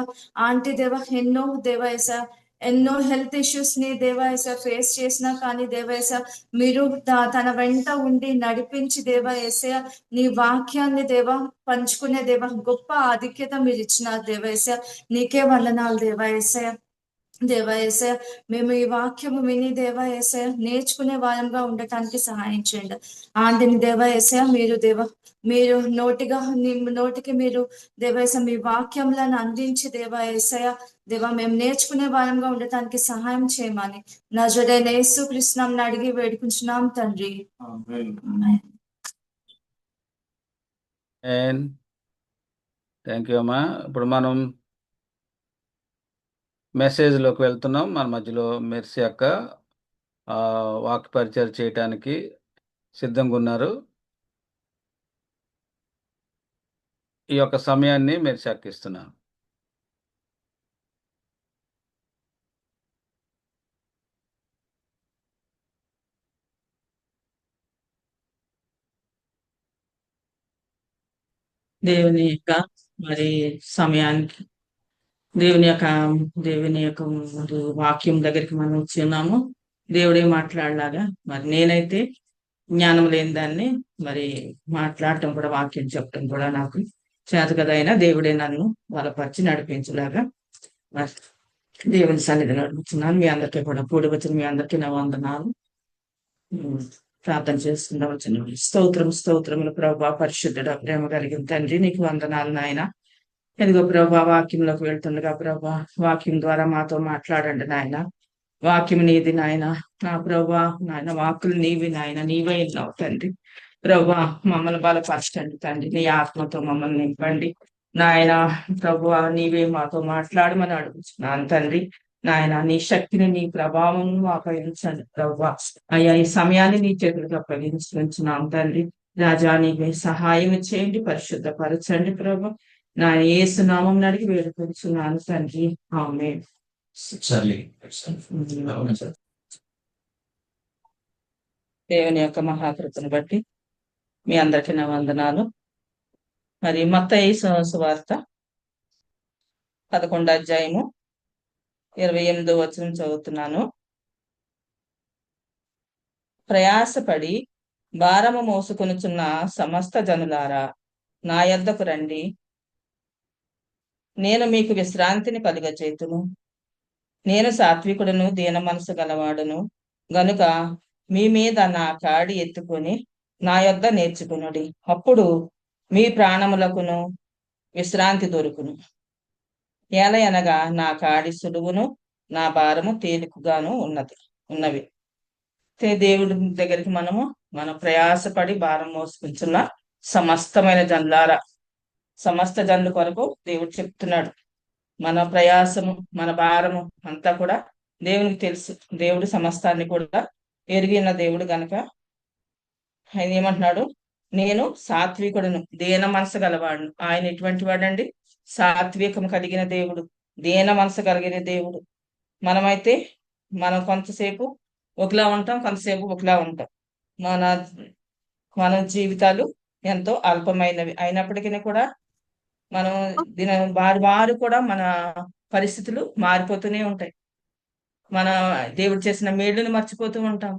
ఆంటీ దేవ ఎన్నో దేవ యేసయ్య ఎన్నో హెల్త్ ఇష్యూస్ ని దేవ యేసయ్య ఫేస్ చేసినా కానీ దేవ యేసయ్య మీరు తన వెంట ఉండి నడిపించి దేవ యేసయ్య నీ వాక్యాన్ని దేవ పంచుకునే దేవ గొప్ప ఆధిక్యత మీరు ఇచ్చినారు దేవ యేసయ్య. నీకే వందనాలు దేవ యేసయ్య. దేవ యేసయ్య మేము ఈ వాక్యము విని దేవ యేసయ్య నేర్చుకునే వారంగా ఉండటానికి సహాయం చేయండి. ఆంటీని దేవ యేసయ్య మీరు నోటికి మీరు దేవ యేసయ్య మీ వాక్యంలను అందించి దేవ యేసయ్య దేవ మేము నేర్చుకునే వారంగా ఉండటానికి సహాయం చేయమని నజరేయుడైన యేసుక్రీస్తు నామమున అడిగి వేడుకుంటున్నాం తండ్రి. థ్యాంక్ యూ అమ్మా. ఇప్పుడు మనం మెసేజ్లోకి వెళ్తున్నాం. మన మధ్యలో మెర్సీ అక్క వాక్య పరిచయం చేయటానికి సిద్ధంగా ఉన్నారు. ఈ యొక్క సమయాన్ని మెర్సీ అక్క ఇస్తున్నాను. దేవుని యొక్క మరి సమయానికి దేవుని యొక్క మరి వాక్యం దగ్గరికి మనం వచ్చి ఉన్నాము. దేవుడే మాట్లాడలాగా మరి నేనైతే జ్ఞానం లేని దాన్ని మరి మాట్లాడటం కూడా వాక్యం చెప్పడం కూడా నాకు చేత కదైనా దేవుడే నన్ను బలపరిచి నడిపించలాగా మరి దేవుని సన్నిధిని నడుపుతున్నాను. మీ అందరికీ కూడా కూడి వచ్చిన మీ అందరికీ నా వందనాలు. ప్రార్థన చేసుకుందాం. వచ్చిన స్తోత్రములు ప్రభా, పరిశుద్ధుడ, ప్రేమ కలిగిన తండ్రి నీకు వందనాలు నాయన. ఎదుగో ప్రభా వాక్యంలోకి వెళ్తుండగా ప్రభా వాక్యం ద్వారా మాతో మాట్లాడండి నాయన. వాక్యం నీది నాయన. నా ప్రభా నాయన వాక్కులు నీవి నాయన. నీవే ఉన్నావు తండ్రి. ప్రభా మమ్మల్ని బలపరచండి తండ్రి. నీ ఆత్మతో మమ్మల్ని నింపండి నాయన. ప్రభా నీవే మాతో మాట్లాడమని అడుగుతున్నాను తండ్రి. నాయన నీ శక్తిని నీ ప్రభావం అప్పగించండి ప్రభా. అయ్యా ఈ సమయాన్ని నీ చేతులకు అప్పగించుకుంటున్నాం తండ్రి. రాజా నీవే సహాయం చేయండి, పరిశుద్ధపరచండి ప్రభా. నా యేసు నామం అడిగి వేడుకొంచున్నాను తండ్రి. ఆమేన్. దేవుని యొక్క మహాకృపను బట్టి మీ అందరికీ నా వందనాలు. మరి మత్తయి సువార్త 11వ అధ్యాయము 28వ వచనం చదువుతున్నాను. ప్రయాసపడి భారము మోసుకొనుచున్న సమస్త జనులారా నా యొద్దకు రండి, నేను మీకు విశ్రాంతిని కలుగజేతును. నేను సాత్వికుడును, దీన మనసు గలవాడును గనుక మీ మీద నా కాడి ఎత్తుకొని నా యొద్ద నేర్చుకునుడి, అప్పుడు మీ ప్రాణములకును విశ్రాంతి దొరుకును. ఏలయనగా నా కాడి సులువును, నా భారము తేలికగాను ఉన్నవి. దేవుడి దగ్గరికి మన ప్రయాసపడి భారం మోసుకుంటున్న సమస్తమైన జనులారా, సమస్త జనుల కొరకు దేవుడు చెప్తున్నాడు. మన ప్రయాసము, మన భారము అంతా కూడా దేవునికి తెలుసు. దేవుడు సమస్తాన్ని కూడా ఎరిగిన దేవుడు గనక ఆయన ఏమంటున్నాడు, నేను సాత్వికుడును, దీన మనసు గలవాడును. ఆయన ఎటువంటి వాడండి? సాత్వికం కలిగిన దేవుడు, దీన మనసు కలిగిన దేవుడు. మనమైతే మనం కొంతసేపు ఒకలా ఉంటాం, కొంతసేపు ఒకలా ఉంటాం. మన జీవితాలు ఎంతో అల్పమైనవి అయినప్పటికీ కూడా మనం వారు కూడా మన పరిస్థితులు మారిపోతూనే ఉంటాయి. మన దేవుడు చేసిన మేలుని మర్చిపోతూ ఉంటాం,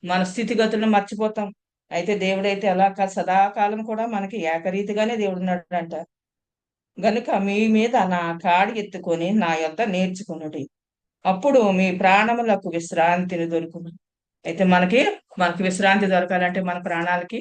మన స్థితిగతులను మర్చిపోతాం. అయితే దేవుడైతే అలా సదాకాలం కూడా మనకి ఏకరీతిగానే దేవుడు ఉన్నాడంట. గనుక మీ మీద నా కాడి ఎత్తుకొని నా యొద్ద నేర్చుకునుడి, అప్పుడు మీ ప్రాణములకు విశ్రాంతిని దొరుకును. అయితే మనకి విశ్రాంతి దొరకాలంటే మన ప్రాణాలకి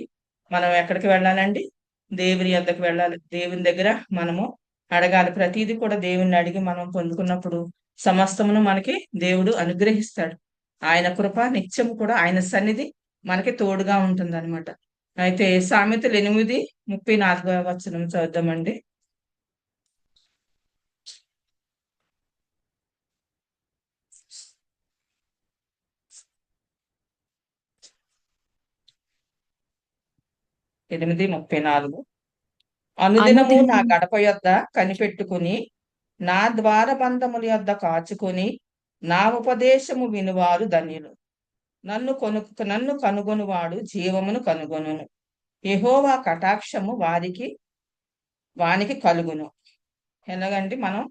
మనం ఎక్కడికి వెళ్ళాలండి? దేవుని యొద్దకు వెళ్ళాలి. దేవుని దగ్గర మనము అడగాలి. ప్రతిదీ కూడా దేవుని అడిగి మనం పొందుకున్నప్పుడు సమస్తమును మనకి దేవుడు అనుగ్రహిస్తాడు. ఆయన కృప నిత్యము కూడా, ఆయన సన్నిధి మనకి తోడుగా ఉంటుంది అనమాట. అయితే సామెతలు 8:34 చదువుదామండి. అనుదినము నా గడప యొద్ద కనిపెట్టుకుని, నా ద్వారబంధముల యొద్ద కాచుకొని, నా ఉపదేశము వినువారు ధన్యులు. నన్ను కనుగొనువాడు జీవమును కనుగొనును. యెహోవా కటాక్షము వానికి కలుగును. ఎలాగంటే మనం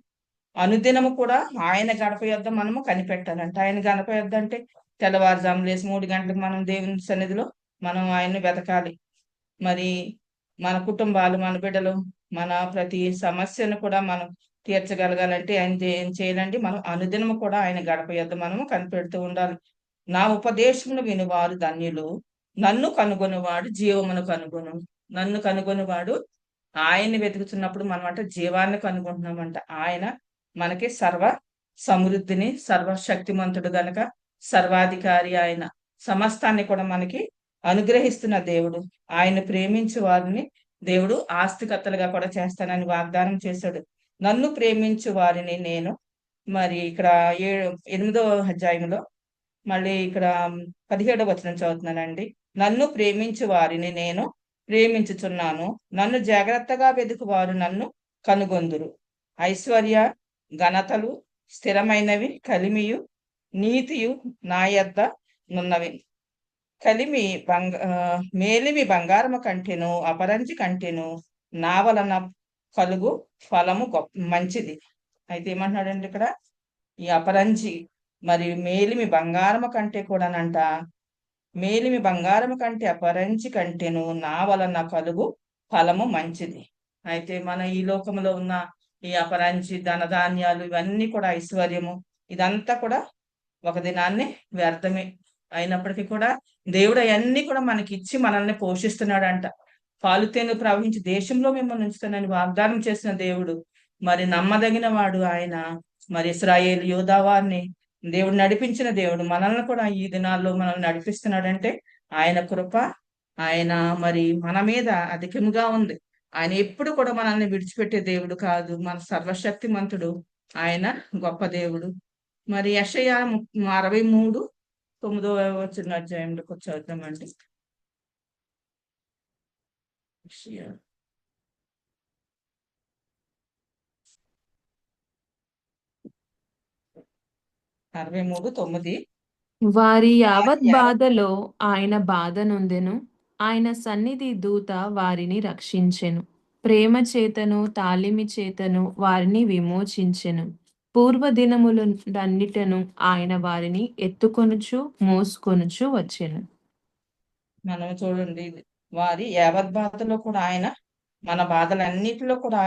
అనుదినము కూడా ఆయన గడప యొద్ద మనము కనిపెట్టాలంట. ఆయన గడప యొద్ద అంటే తెల్లవారుజాము లేసి 3 గంటలకు మనం దేవుని సన్నిధిలో మనం ఆయన్ని వెతకాలి. మరి మన కుటుంబాలు, మన బిడ్డలు, మన ప్రతి సమస్యను కూడా మనం తీర్చగలగాలంటే ఆయన ఏం చేయాలండి? మనం అనుదినము కూడా ఆయన గడప యొద్ద మనము కనిపెడుతూ ఉండాలి. నా ఉపదేశమును వినువారు ధన్యులు, నన్ను కనుగొనువాడు జీవమును కనుగొను. నన్ను కనుగొనువాడు, ఆయన్ని వెతుకుతున్నప్పుడు మనం జీవాన్ని కనుగొంటున్నామంట. ఆయన మనకి సర్వ సమృద్ధిని, సర్వశక్తిమంతుడు గనక సర్వాధికారి. ఆయన సమస్తాన్ని కూడా మనకి అనుగ్రహిస్తున్న దేవుడు. ఆయన ప్రేమించు వారిని దేవుడు ఆస్తికర్తలుగా కూడా చేస్తానని వాగ్దానం చేశాడు. నన్ను ప్రేమించు వారిని నేను, మరి ఇక్కడ 8వ అధ్యాయంలో మళ్ళీ ఇక్కడ 17వ వచనం చదువుతున్నానండి. నన్ను ప్రేమించు వారిని నేను ప్రేమించుచున్నాను, నన్ను జాగ్రత్తగా వెతుకువారు నన్ను కనుగొందురు. ఐశ్వర్య ఘనతలు స్థిరమైనవి, కలిమియు నీతియు నా యొద్ద నున్నవి. మేలిమి బంగారము కంటెను, అపరంజి కంటెను నా వలన కలుగు ఫలము మంచిది. అయితే ఏమంటున్నాడండి ఇక్కడ? ఈ అపరంజి మరి మేలిమి బంగారము కంటే కూడానంట, మేలిమి బంగారము కంటే అపరంజి కంటెను నా వలన కలుగు ఫలము మంచిది. అయితే మన ఈ లోకంలో ఉన్న ఈ అపరంజి, ధనధాన్యాలు, ఇవన్నీ కూడా ఐశ్వర్యము, ఇదంతా కూడా ఒక దినాన్ని వ్యర్థమే. అయినప్పటికీ కూడా దేవుడు అవన్నీ కూడా మనకి ఇచ్చి మనల్ని పోషిస్తున్నాడంట. పాలుతేను ప్రవహించి దేశంలో మిమ్మల్ని ఉంచుతానని వాగ్దానం చేసిన దేవుడు, మరి నమ్మదగిన వాడు ఆయన. మరి ఇశ్రాయేలు యోధా వారిని దేవుడు నడిపించిన దేవుడు మనల్ని కూడా ఈ దినాల్లో మనల్ని నడిపిస్తున్నాడంటే ఆయన కృప, ఆయన మరి మన మీద అధికంగా ఉంది. ఆయన ఎప్పుడు కూడా మనల్ని విడిచిపెట్టే దేవుడు కాదు. మన సర్వశక్తిమంతుడు, ఆయన గొప్ప దేవుడు. మరి యెషయా 63:9 అధ్యాయంలోకి చదువుతామండి. యెషయా 63:9. వారి యావత్ బాధలో ఆయన బాధ నొందెను, ఆయన సన్నిధి దూత వారిని రక్షించెను. ప్రేమ చేతను తాళిమి చేతను వారిని విమోచించెను. పూర్వదినములన్నిటను ఆయన వారిని ఎత్తుకొనుచు మోసుకొనుచు వచ్చెను. మనం చూడండి, వారి యావత్ బాధలో కూడా ఆయన మన బాధలన్నిటిలో కూడా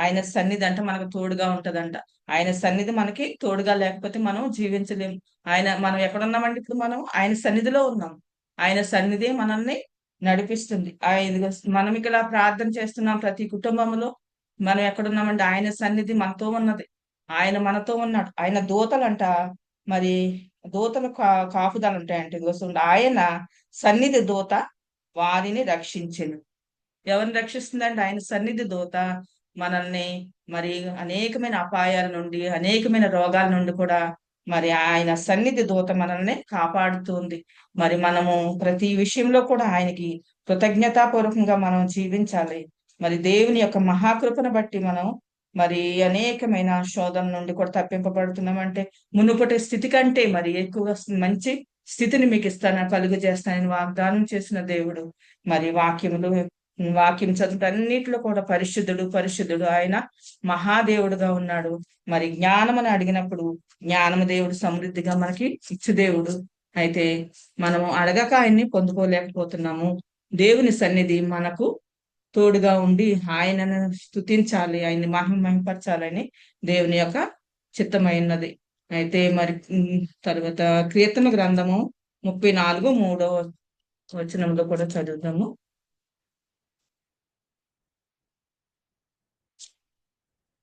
ఆయన సన్నిధి అంటే మనకు తోడుగా ఉంటదంట. ఆయన సన్నిధి మనకి తోడుగా లేకపోతే మనం జీవించలేం. మనం ఎక్కడున్నామండి? ఇప్పుడు మనం ఆయన సన్నిధిలో ఉన్నాం. ఆయన సన్నిధి మనల్ని నడిపిస్తుంది. మనం ఇక్కడ ప్రార్థన చేస్తున్నాం ప్రతి కుటుంబంలో. మనం ఎక్కడున్నామండి? ఆయన సన్నిధి మనతో ఉన్నది. ఆయన మనతో ఉన్నాడు. ఆయన దూతలంట, మరి దూతలు కాపుదలు ఉంటాయంట. ఆయన సన్నిధి దూత వారిని రక్షించెను. ఎవరిని రక్షిస్తుందండి? ఆయన సన్నిధి దూత మనల్ని మరి అనేకమైన అపాయాల నుండి, అనేకమైన రోగాల నుండి కూడా మరి ఆయన సన్నిధి దూత మనల్ని కాపాడుతుంది. మరి మనము ప్రతి విషయంలో కూడా ఆయనకి కృతజ్ఞతాపూర్వకంగా మనం జీవించాలి. మరి దేవుని యొక్క మహాకృపను బట్టి మనం మరి అనేకమైన శోధన నుండి కూడా తప్పింపబడుతున్నామంటే, మునుపటి స్థితి కంటే మరి ఎక్కువగా మంచి స్థితిని మీకు ఇస్తానని, కలుగు చేస్తానని వాగ్దానం చేసిన దేవుడు. మరి వాక్యం చదువుటన్నిటిలో కూడా పరిశుద్ధుడు పరిశుద్ధుడు, ఆయన మహాదేవుడుగా ఉన్నాడు. మరి జ్ఞానమని అడిగినప్పుడు జ్ఞానము దేవుడు సమృద్ధిగా మనకి ఇచ్చు దేవుడు. అయితే మనము అడగక ఆయన్ని పొందుకోలేకపోతున్నాము. దేవుని సన్నిధి మనకు తోడుగా ఉండి ఆయనను స్తుతించాలి, ఆయన్ని మహిమపరచాలని దేవుని యొక్క చిత్తమైనది. అయితే మరి తర్వాత కీర్తన గ్రంథము 34:3 వచనంలో కూడా చదువుతాము.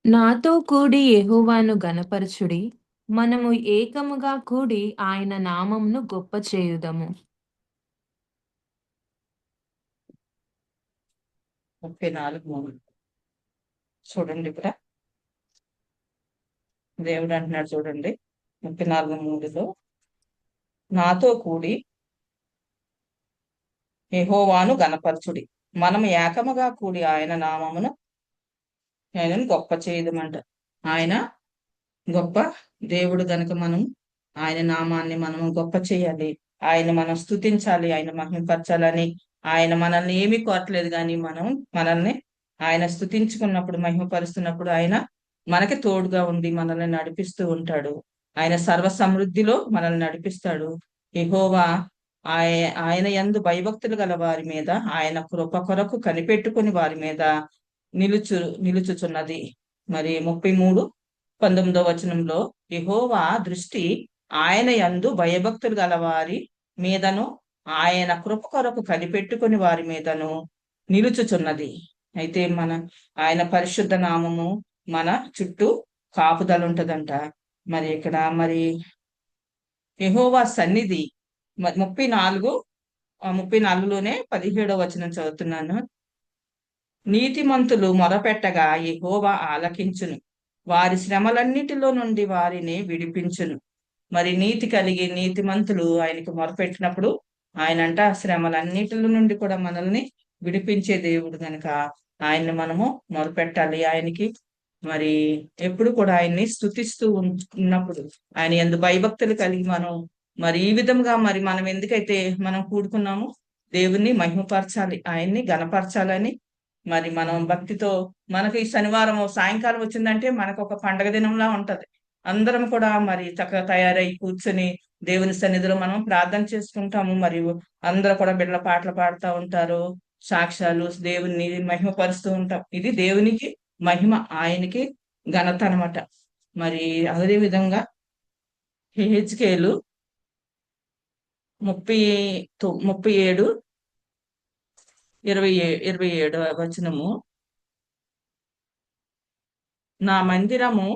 నాతో కూడి యెహోవాను గణపరచుడి, మనము ఏకముగా కూడి ఆయన నామమును గొప్ప చేయుదము. 34:3 చూడండి. ఇక్కడ దేవుడు అంటున్నాడు చూడండి, 34:3లో నాతో కూడి యెహోవాను గణపరచుడి, మనం ఏకముగా కూడి ఆయన నామమును ఆయనను గొప్ప చేయదమంట. ఆయన గొప్ప దేవుడు గనుక మనం ఆయన నామాన్ని మనం గొప్ప చేయాలి, ఆయన మనం స్తుతించాలి, ఆయన మహిమపరచాలని. ఆయన మనల్ని ఏమీ కోరట్లేదు, కానీ మనల్ని ఆయన స్తుతించుకున్నప్పుడు, మహిమపరుస్తున్నప్పుడు ఆయన మనకి తోడుగా ఉండి మనల్ని నడిపిస్తూ ఉంటాడు. ఆయన సర్వ సమృద్ధిలో మనల్ని నడిపిస్తాడు. యెహోవా ఆయన యందు భయభక్తులు గల వారి మీద, ఆయన కృప కొరకు కనిపెట్టుకుని వారి మీద నిలుచుచున్నది. మరి 33:19 వచనంలో యెహోవా దృష్టి ఆయన యందు భయభక్తులు గల వారి మీదను, ఆయన కృప కొరకు కనిపెట్టుకుని వారి మీదను నిలుచుచున్నది. అయితే ఆయన పరిశుద్ధ నామము మన చుట్టూ కాపుదల ఉంటదంట. మరి ఇక్కడ మరి యెహోవా సన్నిధి 34:34లోనే 17వ వచనం చదువుతున్నాను. నీతిమంతులు మొరపెట్టగా యెహోవా ఆలకించును, వారి శ్రమలన్నిటిలో నుండి వారిని విడిపించును. మరి నీతి కలిగి నీతిమంతులు ఆయనకు మొరపెట్టినప్పుడు ఆయనంట శ్రమలన్నిటిలో నుండి కూడా మనల్ని విడిపించే దేవుడు గనుక ఆయన్ని మనము మొరపెట్టాలి. ఆయనకి మరి ఎప్పుడు కూడా ఆయన్ని స్తుతిస్తూ ఉన్నప్పుడు, ఆయన యందు భయభక్తులు కలిగి మనం మరి ఈ విధంగా మరి మనం ఎందుకైతే మనం కూడుకున్నామో దేవుణ్ణి మహిమపరచాలి, ఆయన్ని గణపరచాలని మరి మనం భక్తితో, మనకు ఈ శనివారం సాయంకాలం వచ్చిందంటే మనకు ఒక పండగ దినంలా ఉంటది. అందరం కూడా మరి చక్కగా తయారై కూర్చొని దేవుని సన్నిధిలో మనం ప్రార్థన చేసుకుంటాము. మరియు అందరూ కూడా బిడ్డల పాటలు పాడుతూ ఉంటారు, సాక్ష్యాలు, దేవుని మహిమపరుస్తూ ఉంటాం. ఇది దేవునికి మహిమ, ఆయనకి ఘనత అనమాట. మరి అదే విధంగా హెచ్కేలు 37:27 వచనము, నా మందిరము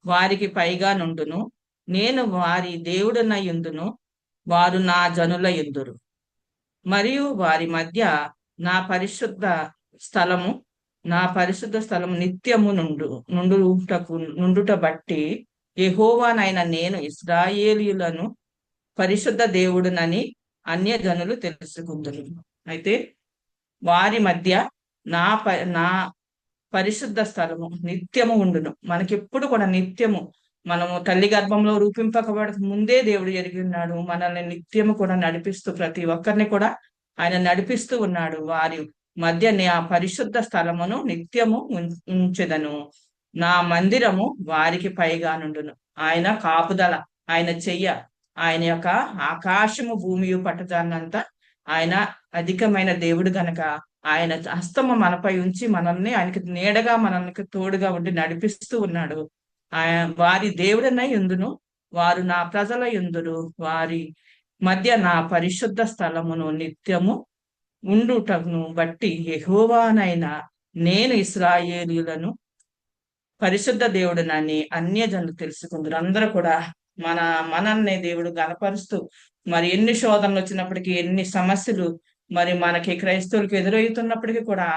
వారికి పైగా నుండును, నేను వారి దేవుడనయుందును, వారు నా జనుల యుందురు. మరియు వారి మధ్య నా పరిశుద్ధ స్థలము నిత్యము నుండుట బట్టి యెహోవానైన నేను ఇశ్రాయేలీయులను పరిశుద్ధ దేవుడునని అన్య జనులు తెలుసుకుందురు. అయితే వారి మధ్య నా పరిశుద్ధ స్థలము నిత్యము ఉండును. మనకెప్పుడు కూడా నిత్యము, మనము తల్లి గర్భంలో రూపింపకబడక ముందే దేవుడు ఎరిగి ఉన్నాడు. మనల్ని నిత్యము కూడా నడిపిస్తూ, ప్రతి ఒక్కరిని కూడా ఆయన నడిపిస్తూ ఉన్నాడు. వారి మధ్య నా పరిశుద్ధ స్థలమును నిత్యము ఉంచెదను, నా మందిరము వారికి పైగా నుండును. ఆయన కాపుదల, ఆయన చెయ్య, ఆయన యొక్క ఆకాశము భూమియు పట్టదాన్నంతా ఆయన అధికమైన దేవుడు గనక ఆయన హస్తము మనపై ఉంచి మనల్ని ఆయనకి నీడగా మనల్ని తోడుగా ఉండి నడిపిస్తూ ఉన్నాడు. వారి దేవుడనై యుందును, వారు నా ప్రజల యుందురు, వారి మధ్య నా పరిశుద్ధ స్థలమును నిత్యము ఉండుటను బట్టి యెహోవానైన నేను ఇశ్రాయేలీయులను పరిశుద్ధ దేవుడునని అన్యజనులు తెలుసుకుందరు. అందరూ కూడా మనల్ని దేవుడు గణపరుస్తూ, మరి ఎన్ని శోధనలు వచ్చినప్పటికీ, ఎన్ని సమస్యలు మరి మనకి క్రైస్తవులకు ఎదురవుతున్నప్పటికీ కూడా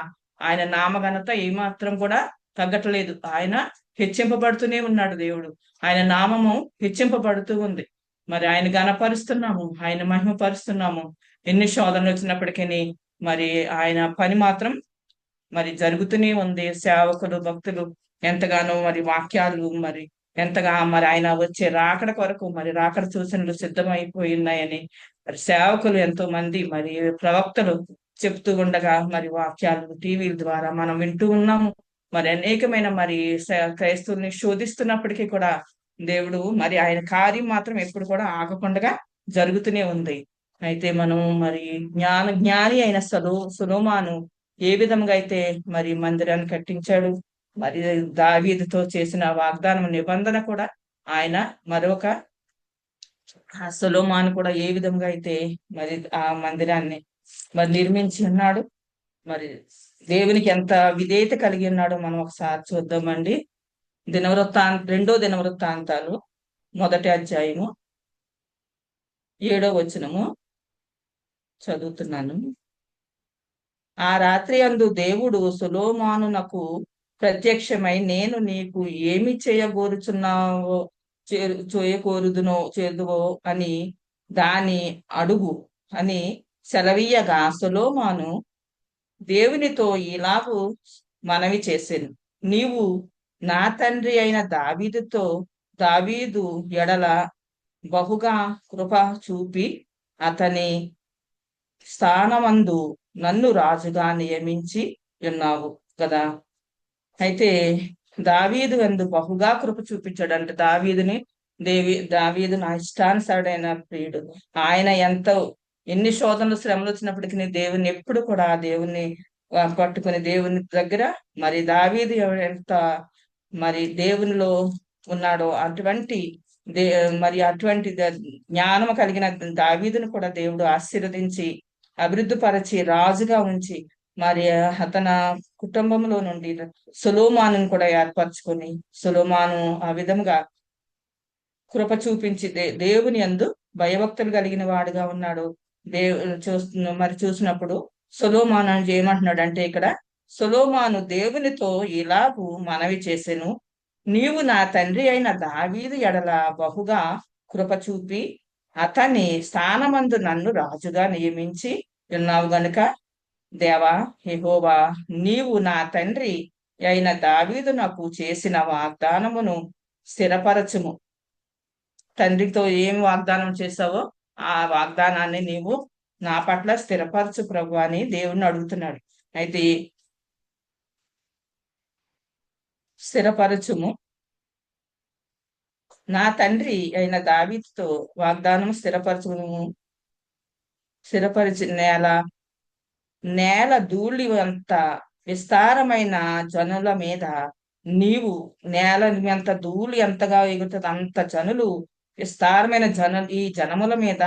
ఆయన నామఘనత ఏమాత్రం కూడా తగ్గట్లేదు. ఆయన హెచ్చింపబడుతూనే ఉన్నాడు. దేవుడు ఆయన నామము హెచ్చింపబడుతూ ఉంది. మరి ఆయన గణపరుస్తున్నాము, ఆయన మహిమపరుస్తున్నాము. ఎన్ని శోధనలు వచ్చినప్పటికీ మరి ఆయన పని మాత్రం మరి జరుగుతూనే ఉంది. సేవకులు, భక్తులు ఎంతగానో మరి వాక్యాలు మరి ఎంతగా మరి ఆయన వచ్చే రాకడ కొరకు మరి రాకడ సూచనలు సిద్ధమైపోయినాయని మరి సేవకులు ఎంతో మంది మరి ప్రవక్తలు చెప్తూ ఉండగా మరి వాక్యాలు టీవీల ద్వారా మనం వింటూ ఉన్నాము. మరి అనేకమైన మరి క్రైస్తవుల్ని శోధిస్తున్నప్పటికీ కూడా దేవుడు మరి ఆయన కార్యం మాత్రం ఎప్పుడు కూడా ఆగకుండా జరుగుతూనే ఉంది. అయితే మనం మరి జ్ఞాని అయిన సొలొమోను ఏ విధంగా అయితే మరి మందిరాన్ని కట్టించాడు, మరి దావీదుతో చేసిన వాగ్దానం నిబంధన కూడా ఆయన మరొక సొలొమోను కూడా ఏ విధంగా అయితే మరి ఆ మందిరాన్ని మరి నిర్మించి ఉన్నాడు, మరి దేవునికి ఎంత విధేయత కలిగి ఉన్నాడో మనం ఒకసారి చూద్దామండి. రెండో దినవృత్తాంతాలు 1వ అధ్యాయము 7వ వచనము చదువుతున్నాను. ఆ రాత్రి అందు దేవుడు సొలొమోనునకు ప్రత్యక్షమై, నేను నీకు ఏమి చేయగోరుచున్నావో చేదువో అని దాని అడుగు అని సెలవీయగా, సొలొమోను దేవునితో ఇలాగు మనవి చేసెను, నీవు నా తండ్రి అయిన దావీదు ఎడల బహుగా కృప చూపి అతని స్థానమందు నన్ను రాజుగా నియమించి ఉన్నావు కదా. అయితే దావీదు అందు బహుగా కృప చూపించాడు. అంటే దావీదు నా ఇష్టానుసారుడైన ప్రియుడు. ఆయన ఎన్ని శోధనలు శ్రమలు వచ్చినప్పటికీ దేవుని ఎప్పుడు కూడా దేవుణ్ణి పట్టుకుని దేవుని దగ్గర మరి దావీదు ఎంత మరి దేవునిలో ఉన్నాడో అటువంటి అటువంటి జ్ఞానము కలిగిన దావీదును కూడా దేవుడు ఆశీర్వదించి అభివృద్ధిపరచి రాజుగా ఉంచి మరి అతని కుటుంబంలో నుండి సొలొమోనును కూడా ఏర్పరచుకొని సొలొమోను ఆ విధంగా కృప చూపించి దేవుని యందు భయభక్తులు కలిగిన వాడుగా ఉన్నాడు. చూసినప్పుడు సొలొమోను ఏమంటున్నాడు అంటే, ఇక్కడ సొలొమోను దేవునితో ఇలాగూ మనవి చేసెను, నీవు నా తండ్రి అయిన దావీదు ఎడల బహుగా కృప చూపి అతని స్థానమందు నన్ను రాజుగా నియమించి ఉన్నావు గనుక, దేవా యెహోవా, నీవు నా తండ్రి అయిన దావీదు నాకు చేసిన వాగ్దానమును స్థిరపరచుము. తండ్రితో ఏం వాగ్దానం చేసావో ఆ వాగ్దానాన్ని నీవు నా పట్ల స్థిరపరచు ప్రభు అని దేవుణ్ణి అడుగుతున్నాడు. అయితే స్థిరపరచుము, నా తండ్రి అయిన దావీదుతో వాగ్దానం స్థిరపరిచి నేల ధూళి అంత విస్తారమైన జనుల మీద నీవు నేల ఎంత ధూళి ఎంతగా ఎగురుతుంది అంత జనులు విస్తారమైన ఈ జనముల మీద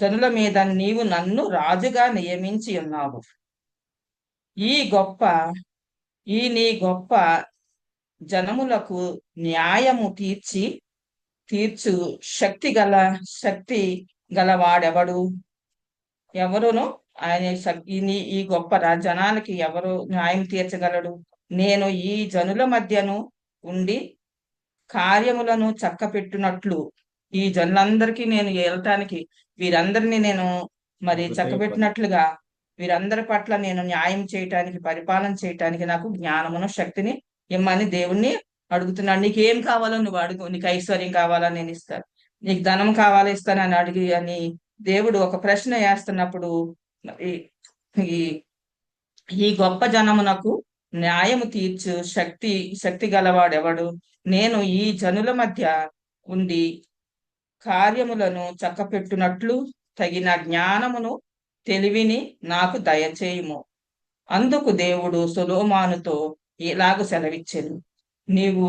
జనుల మీద నీవు నన్ను రాజుగా నియమించి ఉన్నావు. నీ గొప్ప జనములకు న్యాయము తీర్చు శక్తి గలవాడెవడు? ఎవరును ఆయన ఈ గొప్ప జనాలకి ఎవరు న్యాయం తీర్చగలడు? నేను ఈ జనుల మధ్యను ఉండి కార్యములను చక్కపెట్టినట్లు ఈ జనులందరికీ నేను ఏలటానికి వీరందరినీ నేను మరి చక్కబెట్టినట్లుగా వీరందరి పట్ల నేను న్యాయం చేయటానికి, పరిపాలన చేయటానికి నాకు జ్ఞానమును శక్తిని ఇమ్మని దేవుణ్ణి అడుగుతున్నాడు. నీకేం కావాలో నువ్వు అడుగు. నీకు ఐశ్వర్యం కావాలా నేను ఇస్తాను, నీకు ధనం కావాలా ఇస్తానని అడిగి అని దేవుడు ఒక ప్రశ్న వేస్తున్నప్పుడు ఈ గొప్ప జనమునకు న్యాయము తీర్చు శక్తి గలవాడెవడు? నేను ఈ జనుల మధ్య ఉండి కార్యములను చక్కపెట్టునట్లు తగిన జ్ఞానమును తెలివిని నాకు దయచేయుము. అందుకు దేవుడు సొలొమోనుతో ఇలాగ సెలవిచ్చెను, నీవు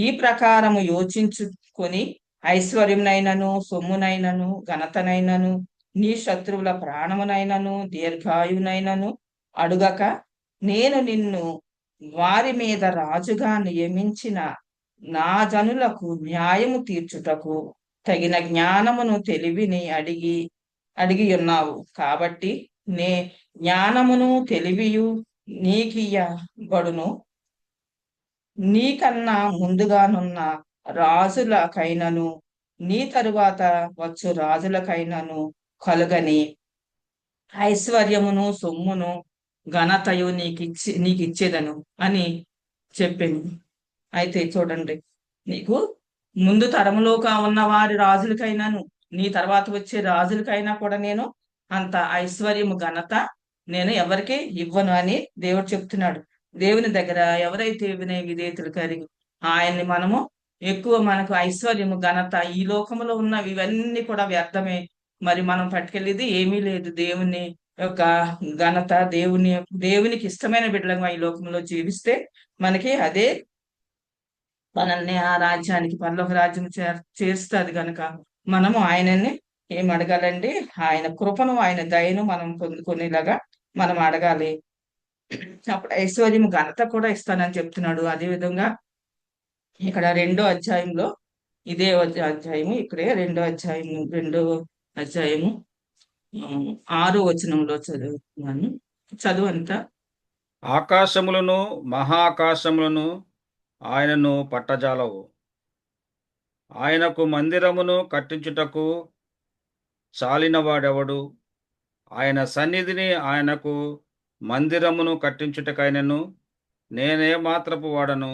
ఈ ప్రకారము యోచించుకొని ఐశ్వర్యమునైనను, సొమ్మునైనను, ఘనతనైనను, నీ శత్రువుల ప్రాణమునైనను, దీర్ఘాయునైనను అడుగక, నేను నిన్ను వారి మీద రాజుగా నియమించిన నా జనులకు న్యాయము తీర్చుటకు తగిన జ్ఞానమును, తెలివిని అడిగి ఉన్నావు. కాబట్టి నే జ్ఞానమును తెలివియు నీకియ్యబడును. నీకన్నా ముందుగానున్న రాజులకైనను, నీ తరువాత వచ్చు రాజులకైనను కలుగని ఐశ్వర్యమును, సొమ్మును, ఘనతయు నీకిచ్చేదను అని చెప్పింది. అయితే చూడండి, నీకు ముందు తరములోగా ఉన్న వారి రాజులకైనాను, నీ తర్వాత వచ్చే రాజులకైనా కూడా నేను అంత ఐశ్వర్యము, ఘనత నేను ఎవరికి ఇవ్వను అని దేవుడు చెప్తున్నాడు. దేవుని దగ్గర ఎవరైతే వినయ విధేయతలు కలిగి ఆయన్ని మనము ఎక్కువ, మనకు ఐశ్వర్యము, ఘనత ఈ లోకంలో ఉన్నవి ఇవన్నీ కూడా వ్యర్థమే. మరి మనం పట్టుకెళ్ళేది ఏమీ లేదు. దేవుని యొక్క ఘనత, దేవునికి ఇష్టమైన బిడ్డలుగా ఈ లోకంలో జీవిస్తే మనకి అదే మనల్ని ఆ రాజ్యానికి, పరలోక రాజ్యం చేస్తుంది. కనుక మనము ఆయనని ఏం అడగాలండి? ఆయన కృపను, ఆయన దయను మనం పొందుకునేలాగా మనం అడగాలి. అప్పుడు ఐశ్వర్యం, ఘనత కూడా ఇస్తానని చెప్తున్నాడు. అదే విధంగా ఇక్కడ 2వ అధ్యాయంలో, ఇదే అధ్యాయము, ఇక్కడే 2వ అధ్యాయము 6వ వచనంలో చదువుతున్నాను. చదువంతా. ఆకాశములను మహాకాశములను ఆయనను పట్టజాలవు. ఆయనకు మందిరమును కట్టించుటకు చాలినవాడెవడు? ఆయన సన్నిధిని, ఆయనకు మందిరమును కట్టించుటకైనను నేనే మాత్రపు వాడను.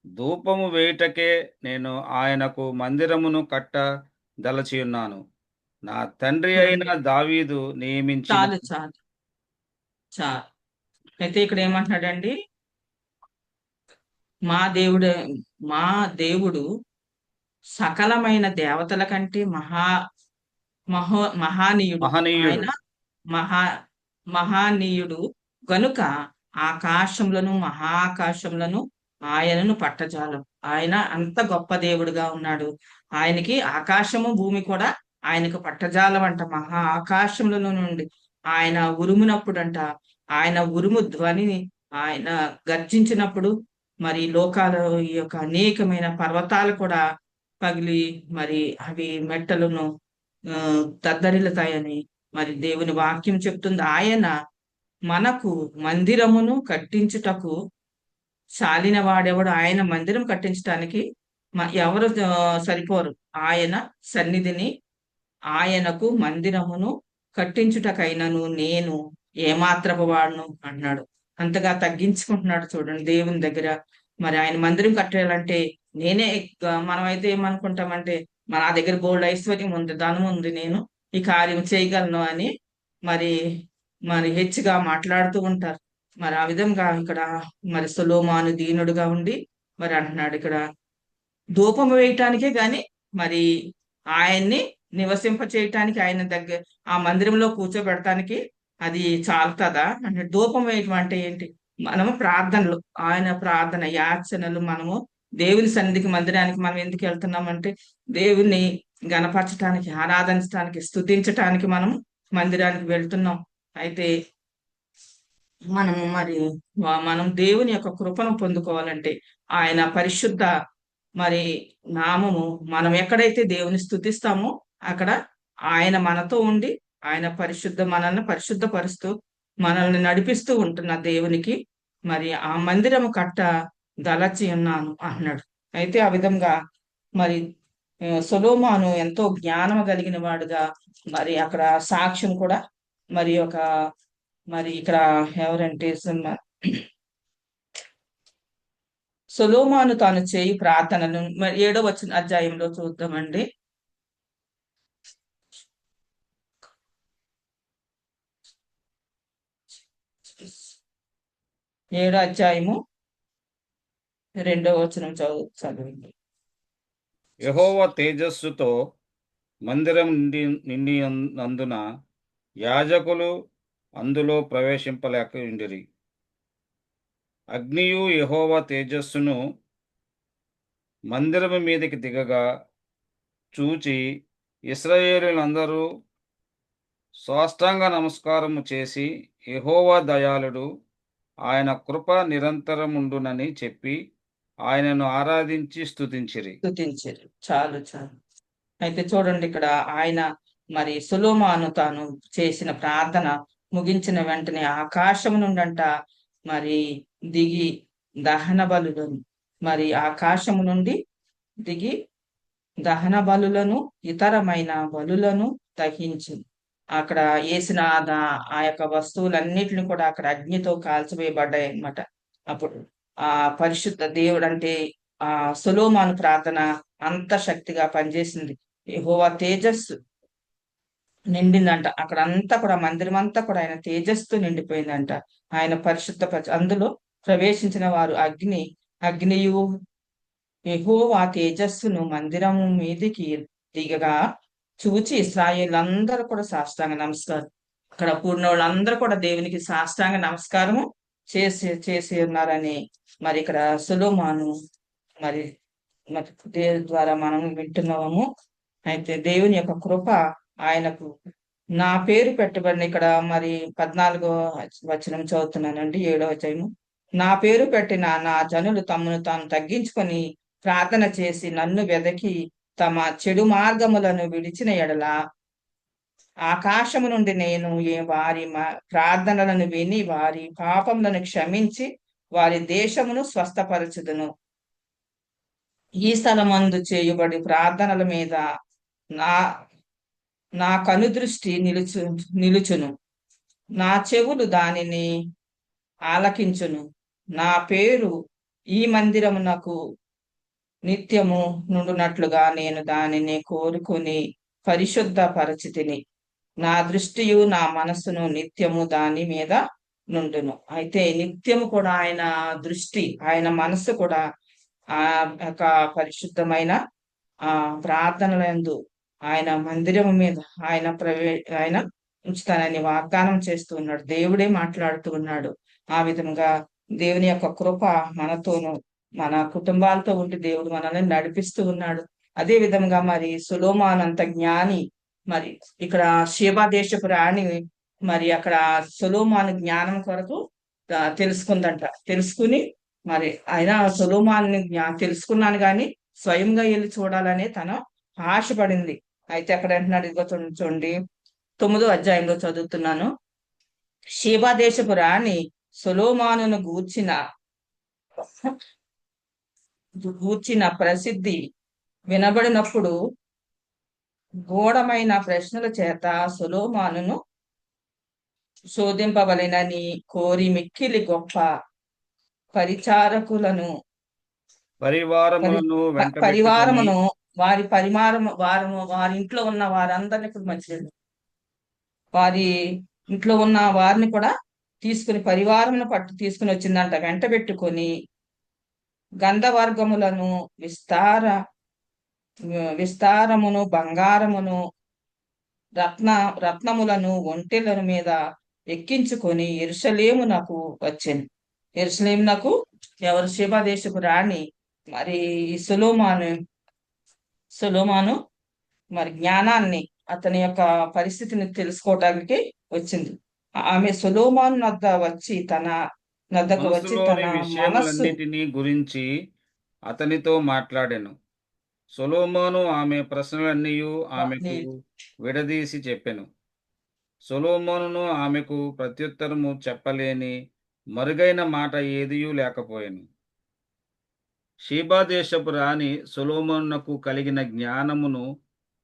ధూపము వేయుటకే నేను ఆయనకు మందిరమును కట్టదలచియున్నాను. నా తండ్రి అయిన దావీదు నియమించిన చాలు చాలు చాలు. అయితే ఇక్కడ ఏమంటున్నాడండి? మా దేవుడు సకలమైన దేవతల కంటే మహానీయుడు. ఆయన మహానీయుడు గనుక ఆకాశములను, మహాకాశములను ఆయనను పట్టజాలం. ఆయన అంత గొప్ప దేవుడుగా ఉన్నాడు. ఆయనకి ఆకాశము, భూమి కూడా ఆయనకు పట్టజాలం అంట. మహా ఆకాశములలో నుండి ఆయన ఉరుమునప్పుడంట, ఆయన ఉరుము ధ్వనిని ఆయన గర్జించినప్పుడు మరి లోకాల ఈ యొక్క అనేకమైన పర్వతాలు కూడా పగిలి మరి అవి మెట్టలను దద్దరిల్లుతాయని మరి దేవుని వాక్యం చెప్తుంది. ఆయన మనకు మందిరమును కట్టించుటకు చాలిన వాడెవడు? ఆయన మందిరం కట్టించటానికి ఎవరు సరిపోరు. ఆయన సన్నిధిని, ఆయనకు మందిరమును కట్టించుటకైనను నేను ఏమాత్రపు వాడును అన్నాడు. అంతగా తగ్గించుకుంటున్నాడు చూడండి దేవుని దగ్గర. మరి ఆయన మందిరం కట్టాలంటే నేనే, మనమైతే ఏమనుకుంటామంటే నా దగ్గర బోల్డ్ ఐశ్వర్యం ఉంది, ధనం ఉంది, నేను ఈ కార్యం చేయగలను అని మరి హెచ్చుగా మాట్లాడుతూ ఉంటారు. మరి ఆ విధంగా ఇక్కడ మరి సొలొమోను దీనుడుగా ఉండి మరి అంటున్నాడు, ఇక్కడ ధూపం వేయటానికే గాని మరి ఆయన్ని నివసింప చేయటానికి, ఆయన దగ్గర ఆ మందిరంలో కూర్చోబెడటానికి అది చాలుతుందా అంటే? ధూపం వేయటం అంటే ఏంటి? మనము ప్రార్థనలు, ఆయన ప్రార్థన యాచనలు, మనము దేవుని సన్నిధికి, మందిరానికి మనం ఎందుకు వెళ్తున్నామంటే దేవుని గణపరచటానికి, ఆరాధించటానికి, స్తుతించటానికి మనం మందిరానికి వెళ్తున్నాం. అయితే మనం దేవుని యొక్క కృపను పొందుకోవాలంటే ఆయన పరిశుద్ధ మరి నామము, మనం ఎక్కడైతే దేవుని స్తుతిస్తామో అక్కడ ఆయన మనతో ఉండి ఆయన మనల్ని పరిశుద్ధపరుస్తూ మనల్ని నడిపిస్తూ ఉంటున్న దేవునికి మరి ఆ మందిరము దలచి ఉన్నాను అన్నాడు. అయితే ఆ విధంగా మరి సొలొమోను ఎంతో జ్ఞానము కలిగిన వాడుగా మరి అక్కడ సాక్ష్యం కూడా మరి ఇక్కడ ఎవరంటే సొలొమోను తాను చేయి ప్రార్థనను 7వ అధ్యాయంలో చూద్దామండి. 7వ అధ్యాయము 2వ వచనం చదవండి. యెహోవా తేజస్సుతో మందిరం నిండి నందున యాజకులు అందులో ప్రవేశింపలేకుండిరి. అగ్నియు యెహోవా తేజస్సును మందిరము మీదికి దిగగా చూచి ఇశ్రాయేలీయులందరూ సాష్టాంగ నమస్కారము చేసి, యెహోవా దయాళుడు, ఆయన కృప నిరంతరముండునని చెప్పి ఆయనను ఆరాధించి స్తుతించిరి. స్తుతించారు. చాలు చాలు. అయితే చూడండి, ఇక్కడ ఆయన మరి సొలొమోను తాను చేసిన ప్రార్థన ముగించిన వెంటనే ఆకాశం నుండంట మరి దిగి దహన బలులను, మరి ఆకాశము నుండి దిగి దహన బలులను ఇతరమైన బలులను దహించింది. అక్కడ వేసిన ఆ యొక్క వస్తువులన్నిటిని కూడా అక్కడ అగ్నితో కాల్చివేయబడ్డాయి అన్నమాట. అప్పుడు ఆ పరిశుద్ధ దేవుడు అంటే ఆ సొలొమోను ప్రార్థన అంత శక్తిగా పనిచేసింది. యెహోవా తేజస్సు నిండిందంట. అక్కడ అంతా కూడా మందిరం అంతా కూడా ఆయన తేజస్సు నిండిపోయిందంట. ఆయన అందులో ప్రవేశించిన వారు అగ్నియు యెహోవా తేజస్సును మందిరము మీదికి దిగగా చూచి ఇశ్రాయేలందరూ కూడా సాష్టాంగ నమస్కారం, అక్కడ కూడిన వాళ్ళందరూ కూడా దేవునికి సాష్టాంగ నమస్కారము చేసి ఉన్నారని మరి ఇక్కడ సొలొమోను మరి దేవుని ద్వారా మనం వింటున్నాము. అయితే దేవుని యొక్క కృప ఆయనకు నా పేరు పెట్టబడిన, ఇక్కడ మరి 14వ వచనం చదువుతున్నానండి, 7వ అధ్యాయము. నా పేరు పెట్టిన నా జనులు తమను తాను తగ్గించుకొని ప్రార్థన చేసి నన్ను వెదకి తమ చెడు మార్గములను విడిచిన ఎడల ఆకాశము నుండి నేను వారి ప్రార్థనలను విని వారి పాపములను క్షమించి వారి దేశమును స్వస్థపరచుదును. ఈ స్థలమందు చేయబడి ప్రార్థనల మీద నా కనుదృష్టి నిలుచును, నా చెవులు దానిని ఆలకించును. నా పేరు ఈ మందిరమునకు నిత్యము నుండునట్లుగా నేను దానిని కోరుకుని పరిశుద్ధ పరిచితిని. నా దృష్టియు నా మనస్సును నిత్యము దాని మీద నుండును. అయితే నిత్యము కూడా ఆయన దృష్టి, ఆయన మనస్సు కూడా ఆ యొక్క పరిశుద్ధమైన ప్రార్థనలందు ఆయన మందిరము మీద ఆయన ఉంచుతానని వాగ్దానం చేస్తూ ఉన్నాడు. దేవుడే మాట్లాడుతూ ఉన్నాడు. ఆ విధంగా దేవుని యొక్క కృప మనతోనూ మన కుటుంబాలతో ఉండి దేవుడు మనల్ని నడిపిస్తూ ఉన్నాడు. అదే విధంగా మరి సొలొమోను అంత జ్ఞాని, మరి ఇక్కడ షేబా దేశపు రాణి మరి అక్కడ సొలొమోను జ్ఞానం కొరకు తెలుసుకుందంట. తెలుసుకుని మరి ఆయన సొలొమోను తెలుసుకున్నాను గాని స్వయంగా వెళ్ళి చూడాలని తను ఆశపడింది. అయితే అక్కడ అంటున్నాడు, ఇదిగో చూడండి 9వ అధ్యాయంలో చదువుతున్నాను. షేబా దేశపు రాణి సొలొమోనును గూర్చిన ప్రసిద్ధి వినబడినప్పుడు గూఢమైన ప్రశ్నల చేత సొలొమోనును శోధింపవలెనని కోరి మిక్కిలి గొప్ప పరిచారకులను పరివారమును వారి ఇంట్లో ఉన్న వారందరినీ కూడా మంచిది, వారి ఇంట్లో ఉన్న వారిని కూడా తీసుకుని పరివారమును తీసుకుని వచ్చిందంట. వెంట పెట్టుకొని గంధవర్గములను విస్తారమును బంగారమును రత్నములను ఒంటెల మీద ఎక్కించుకొని యెరూషలేమునకు వచ్చాను. యెరూషలేమునకు ఎవరు? షేబా దేశపు రాణి మరి సొలొమోను మరి జ్ఞానాన్ని, అతని యొక్క పరిస్థితిని తెలుసుకోవడానికి వచ్చింది. ఆమె సొలొమోను నద్దకు వచ్చి తన విషయములన్నిటిని గురించి అతనితో మాట్లాడాను. సొలొమోను ఆమె ప్రశ్నలన్నీ ఆమెకు విడదీసి చెప్పెను. సొలొమోనును ఆమెకు ప్రత్యుత్తరము చెప్పలేని మరుగైన మాట ఏదియూ లేకపోయాను. షేబా దేశపు రాణి సొలొమోనునకు కలిగిన జ్ఞానమును,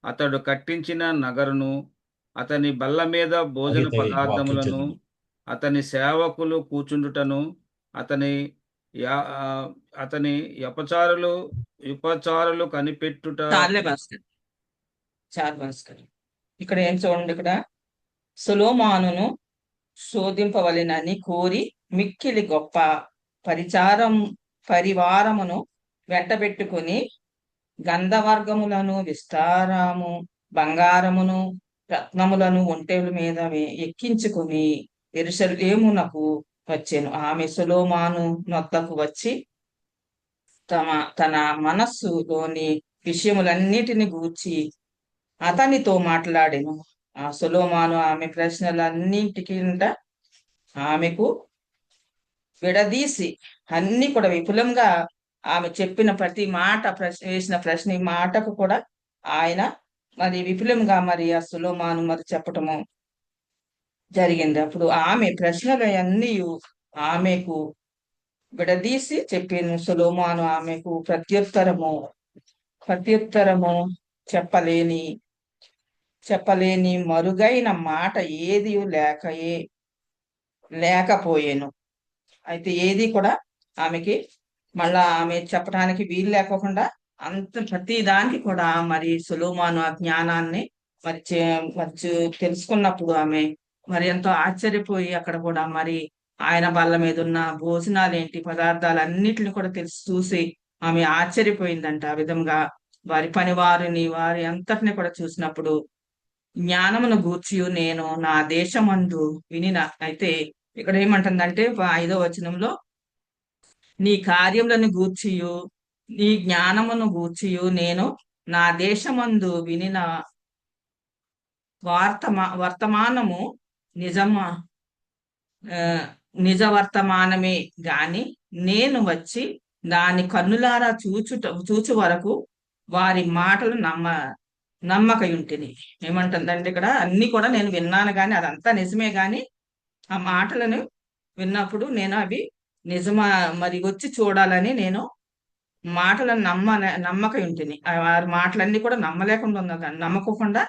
అతడు కట్టించిన నగరును, అతని బల్ల మీద భోజన పదార్థములను, అతని సేవకులు కూర్చుండుటను, అతని ఉపచారులు కనిపెట్టుట. ఇక్కడ ఏం చూడండి, ఇక్కడ సొలొమోనును శోధింపవలెనని కోరి మిక్కిలి గొప్ప పరివారమును వెంటబెట్టుకుని గంధవర్గములను విస్తారము బంగారమును రత్నములను ఒంటెల మీద ఎక్కించుకుని యెరూషలేమునకు వచ్చెను. ఆమె సొలొమోను నొద్దకు వచ్చి తన మనస్సులోని విషయములన్నిటిని గూర్చి అతనితో మాట్లాడెను. ఆ సొలొమోను ఆమె ప్రశ్నలన్నిటికి ఆమెకు విడదీసి అన్ని కూడా విపులంగా ఆమె చెప్పిన ప్రతి మాట వేసిన ప్రశ్న ఈ మాటకు కూడా ఆయన మరి విపులంగా మరి ఆ సొలొమోను మరి చెప్పటము జరిగింది. అప్పుడు ఆమె ప్రశ్నలన్నీ ఆమెకు విడదీసి చెప్పాను. సొలొమోను ఆమెకు ప్రత్యుత్తరము చెప్పలేని మరుగైన మాట ఏది లేకపోయేను. అయితే ఏది కూడా ఆమెకి మళ్ళా ఆమె చెప్పడానికి వీలు లేకోకుండా ప్రతి దానికి కూడా మరి సొలొమోను ఆ జ్ఞానాన్ని మరి తెలుసుకున్నప్పుడు ఆమె మరి ఎంతో ఆశ్చర్యపోయి అక్కడ కూడా మరి ఆయన బల్ల మీద ఉన్న భోజనాలు ఏంటి పదార్థాలు అన్నిటిని కూడా చూసి ఆమె ఆశ్చర్యపోయిందంట. ఆ విధంగా వారి వారి అంతటిని కూడా చూసినప్పుడు జ్ఞానమును గూర్చి నేను నా దేశమందు వినిన. అయితే ఇక్కడ ఏమంటుందంటే 5వ వచనంలో నీ కార్యములను గూర్చియు నీ జ్ఞానమును గూర్చియు నేను నా దేశమందు వినిన వర్తమానము నిజ వర్తమానమే గాని నేను వచ్చి దాని కన్నులారా చూచు వరకు వారి మాటలు నమ్మకయుంటిని. ఏమంటుందంటే ఇక్కడ అన్ని కూడా నేను విన్నాను గాని అదంతా నిజమే గాని ఆ మాటలను విన్నప్పుడు నేను అవి నిజమా మరి వచ్చి చూడాలని నేను మాటలను నమ్మకయుంటిని. వారి మాటలన్నీ కూడా నమ్మలేకుండా ఉన్నది, నమ్మకుండా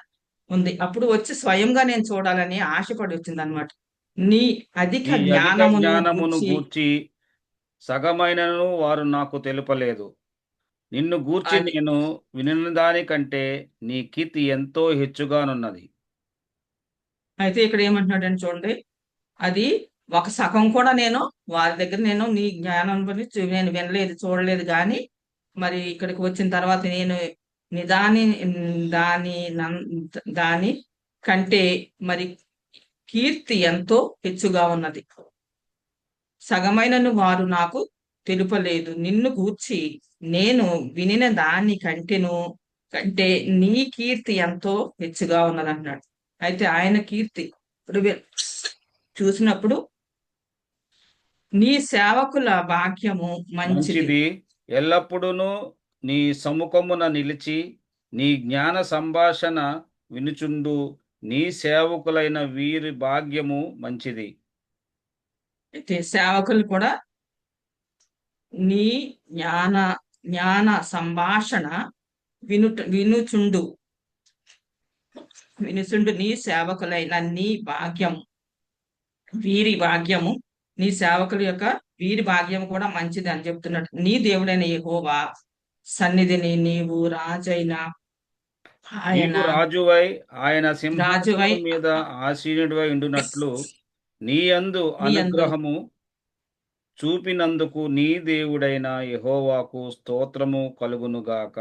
ఉంది. అప్పుడు వచ్చి స్వయంగా నేను చూడాలని ఆశపడి వచ్చింది అనమాట. నీ అధిక జ్ఞానమును గూర్చి సగమైనను వారు నాకు తెలుపలేదు. నిన్ను గూర్చి నేను వినిన దానికంటే నీ కీర్తి ఎంతో హెచ్చుగానున్నది. అయితే ఇక్కడ ఏమంటున్నాడని చూడండి, అది ఒక సగం కూడా నేను వారి దగ్గర నేను నీ జ్ఞానం గురించి నేను వినలేదు చూడలేదు కానీ మరి ఇక్కడికి వచ్చిన తర్వాత నేను దాని కంటే మరి కీర్తి ఎంతో హెచ్చుగా ఉన్నది. సగమైనను వారు నాకు తెలుపలేదు. నిన్ను గూర్చి నేను వినిన దాని కంటే నీ కీర్తి ఎంతో హెచ్చుగా ఉన్నది అన్నాడు. అయితే ఆయన కీర్తి చూసినప్పుడు నీ సేవకుల భాగ్యము మంచిది. ఎల్లప్పుడూ నీ సముఖమున నిలిచి నీ జ్ఞాన సంభాషణ వినుచుండు నీ సేవకులైన వీరి భాగ్యము మంచిది. అయితే సేవకులు కూడా నీ జ్ఞాన సంభాషణ వినుచుండు నీ సేవకులైన నీ భాగ్యము వీరి భాగ్యము నీ సేవకుల యొక్క వీరి భాగ్యం కూడా మంచిది అని చెప్తున్నాడు. నీ దేవుడైన యెహోవా సన్నిధిని నీవు రాజువై ఆయన సింహాసనం మీద ఆసీనుడివై ఉండునట్లు నీ యందు అనుగ్రహము చూపినందుకు నీ దేవుడైన యెహోవాకు స్తోత్రము కలుగునుగాక.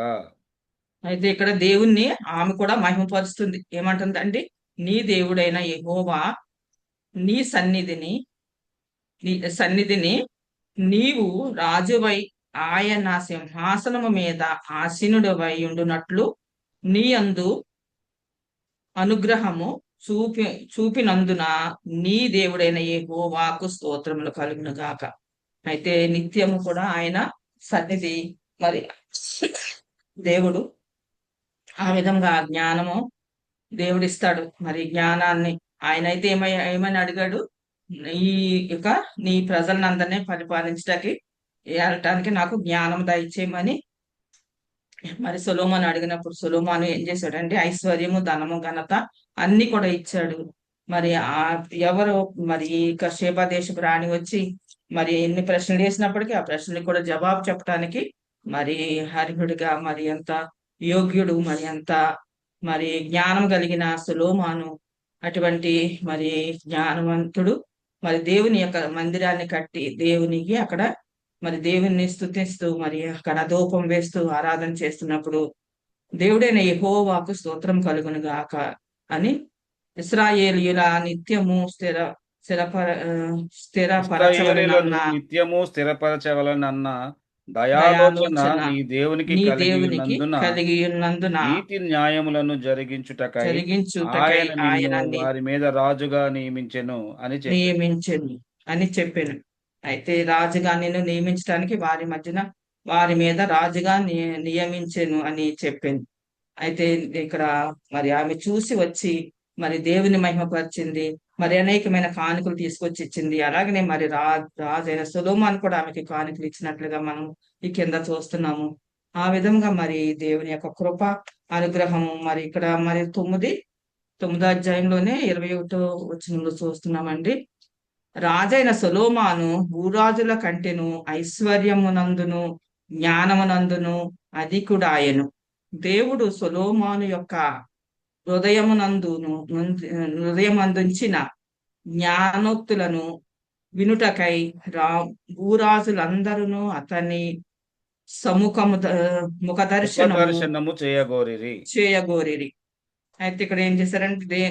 అయితే ఇక్కడ దేవుణ్ణి ఆమె కూడా మహిమపరుస్తుంది. ఏమంటుందండి, నీ దేవుడైన యెహోవా నీ సన్నిధిని నీవు రాజువై ఆయన సింహాసనము మీద ఆసీనుడవై ఉండునట్లు నీ యందు అనుగ్రహము చూపినందున నీ దేవుడైన యెహోవాకు స్తోత్రములు కలుగునుగాక. అయితే నిత్యము కూడా ఆయన సన్నిధి మరి దేవుడు ఆ విధంగా జ్ఞానము దేవుడిస్తాడు. మరి జ్ఞానాన్ని ఆయన అయితే ఏమని అడిగాడు, నీ ప్రజలందరినీ పరిపాలించడానికి వెళ్ళటానికి నాకు జ్ఞానం దయచేయమని మరి సొలొమోను అడిగినప్పుడు సొలొమోను ఏం చేశాడంటే ఐశ్వర్యము ధనము ఘనత అన్ని కూడా ఇచ్చాడు. మరి ఎవరు మరి షేబా దేశపు రాణి వచ్చి మరి ఎన్ని ప్రశ్నలు వేసినప్పటికీ ఆ ప్రశ్నలకు కూడా జవాబు చెప్పడానికి మరి హరిహుడిగా మరి ఎంత యోగ్యుడు మరి ఎంత మరి జ్ఞానం కలిగిన సొలొమోను అటువంటి మరి జ్ఞానవంతుడు మరి దేవుని యొక్క మందిరాన్ని కట్టి దేవునికి అక్కడ మరి దేవుని స్తుతిస్తూ మరి అక్కడ ధూపం వేస్తూ ఆరాధన చేస్తున్నప్పుడు దేవుడైన యెహోవాకు స్తోత్రం కలుగునుగాక అని ఇశ్రాయేలీయుల నిత్యము స్థిరపర ఇశ్రాయేలీయులను స్థిరపరచవలెనన్న నిత్యము స్థిరపరచవలనన్న దయాలోచన దయాలోచన నీ దేవునికి నీ కలిగి దేవునికి ఉన్నందున కలిగి ఉన్నందున నీతి న్యాయములను జరిగించుటకై ఆయన ఆయన నిన్ను వారి మీద రాజుగా నియమించెను అని చెప్పి నియమించను అని చెప్పాను. అయితే రాజుగా నేను నియమించడానికి వారి మీద రాజుగా నియమించెను అని చెప్పాను. అయితే ఇక్కడ మరి ఆమె చూసి వచ్చి మరి దేవుని మహిమపరిచింది, మరి అనేకమైన కానుకలు తీసుకొచ్చి ఇచ్చింది. అలాగనే మరి రాజైన సొలొమోను కూడా ఆమెకి కానుకలు ఇచ్చినట్లుగా మనం ఈ కింద చూస్తున్నాము. ఆ విధంగా మరి దేవుని యొక్క కృప అనుగ్రహము మరి ఇక్కడ మరి 9వ అధ్యాయంలోనే 21వ వచనంలో చూస్తున్నామండి. రాజైన సొలొమోను భూరాజుల కంటెను ఐశ్వర్యమునందును జ్ఞానమునందును అధికుడాయెను. దేవుడు సొలొమోను యొక్క హృదయమందుంచిన జ్ఞానోక్తులను వినుటకై భూరాజులందరూ అతని ముఖదర్శనము చేయగోరిరి. అయితే ఇక్కడ ఏం చేశారంటే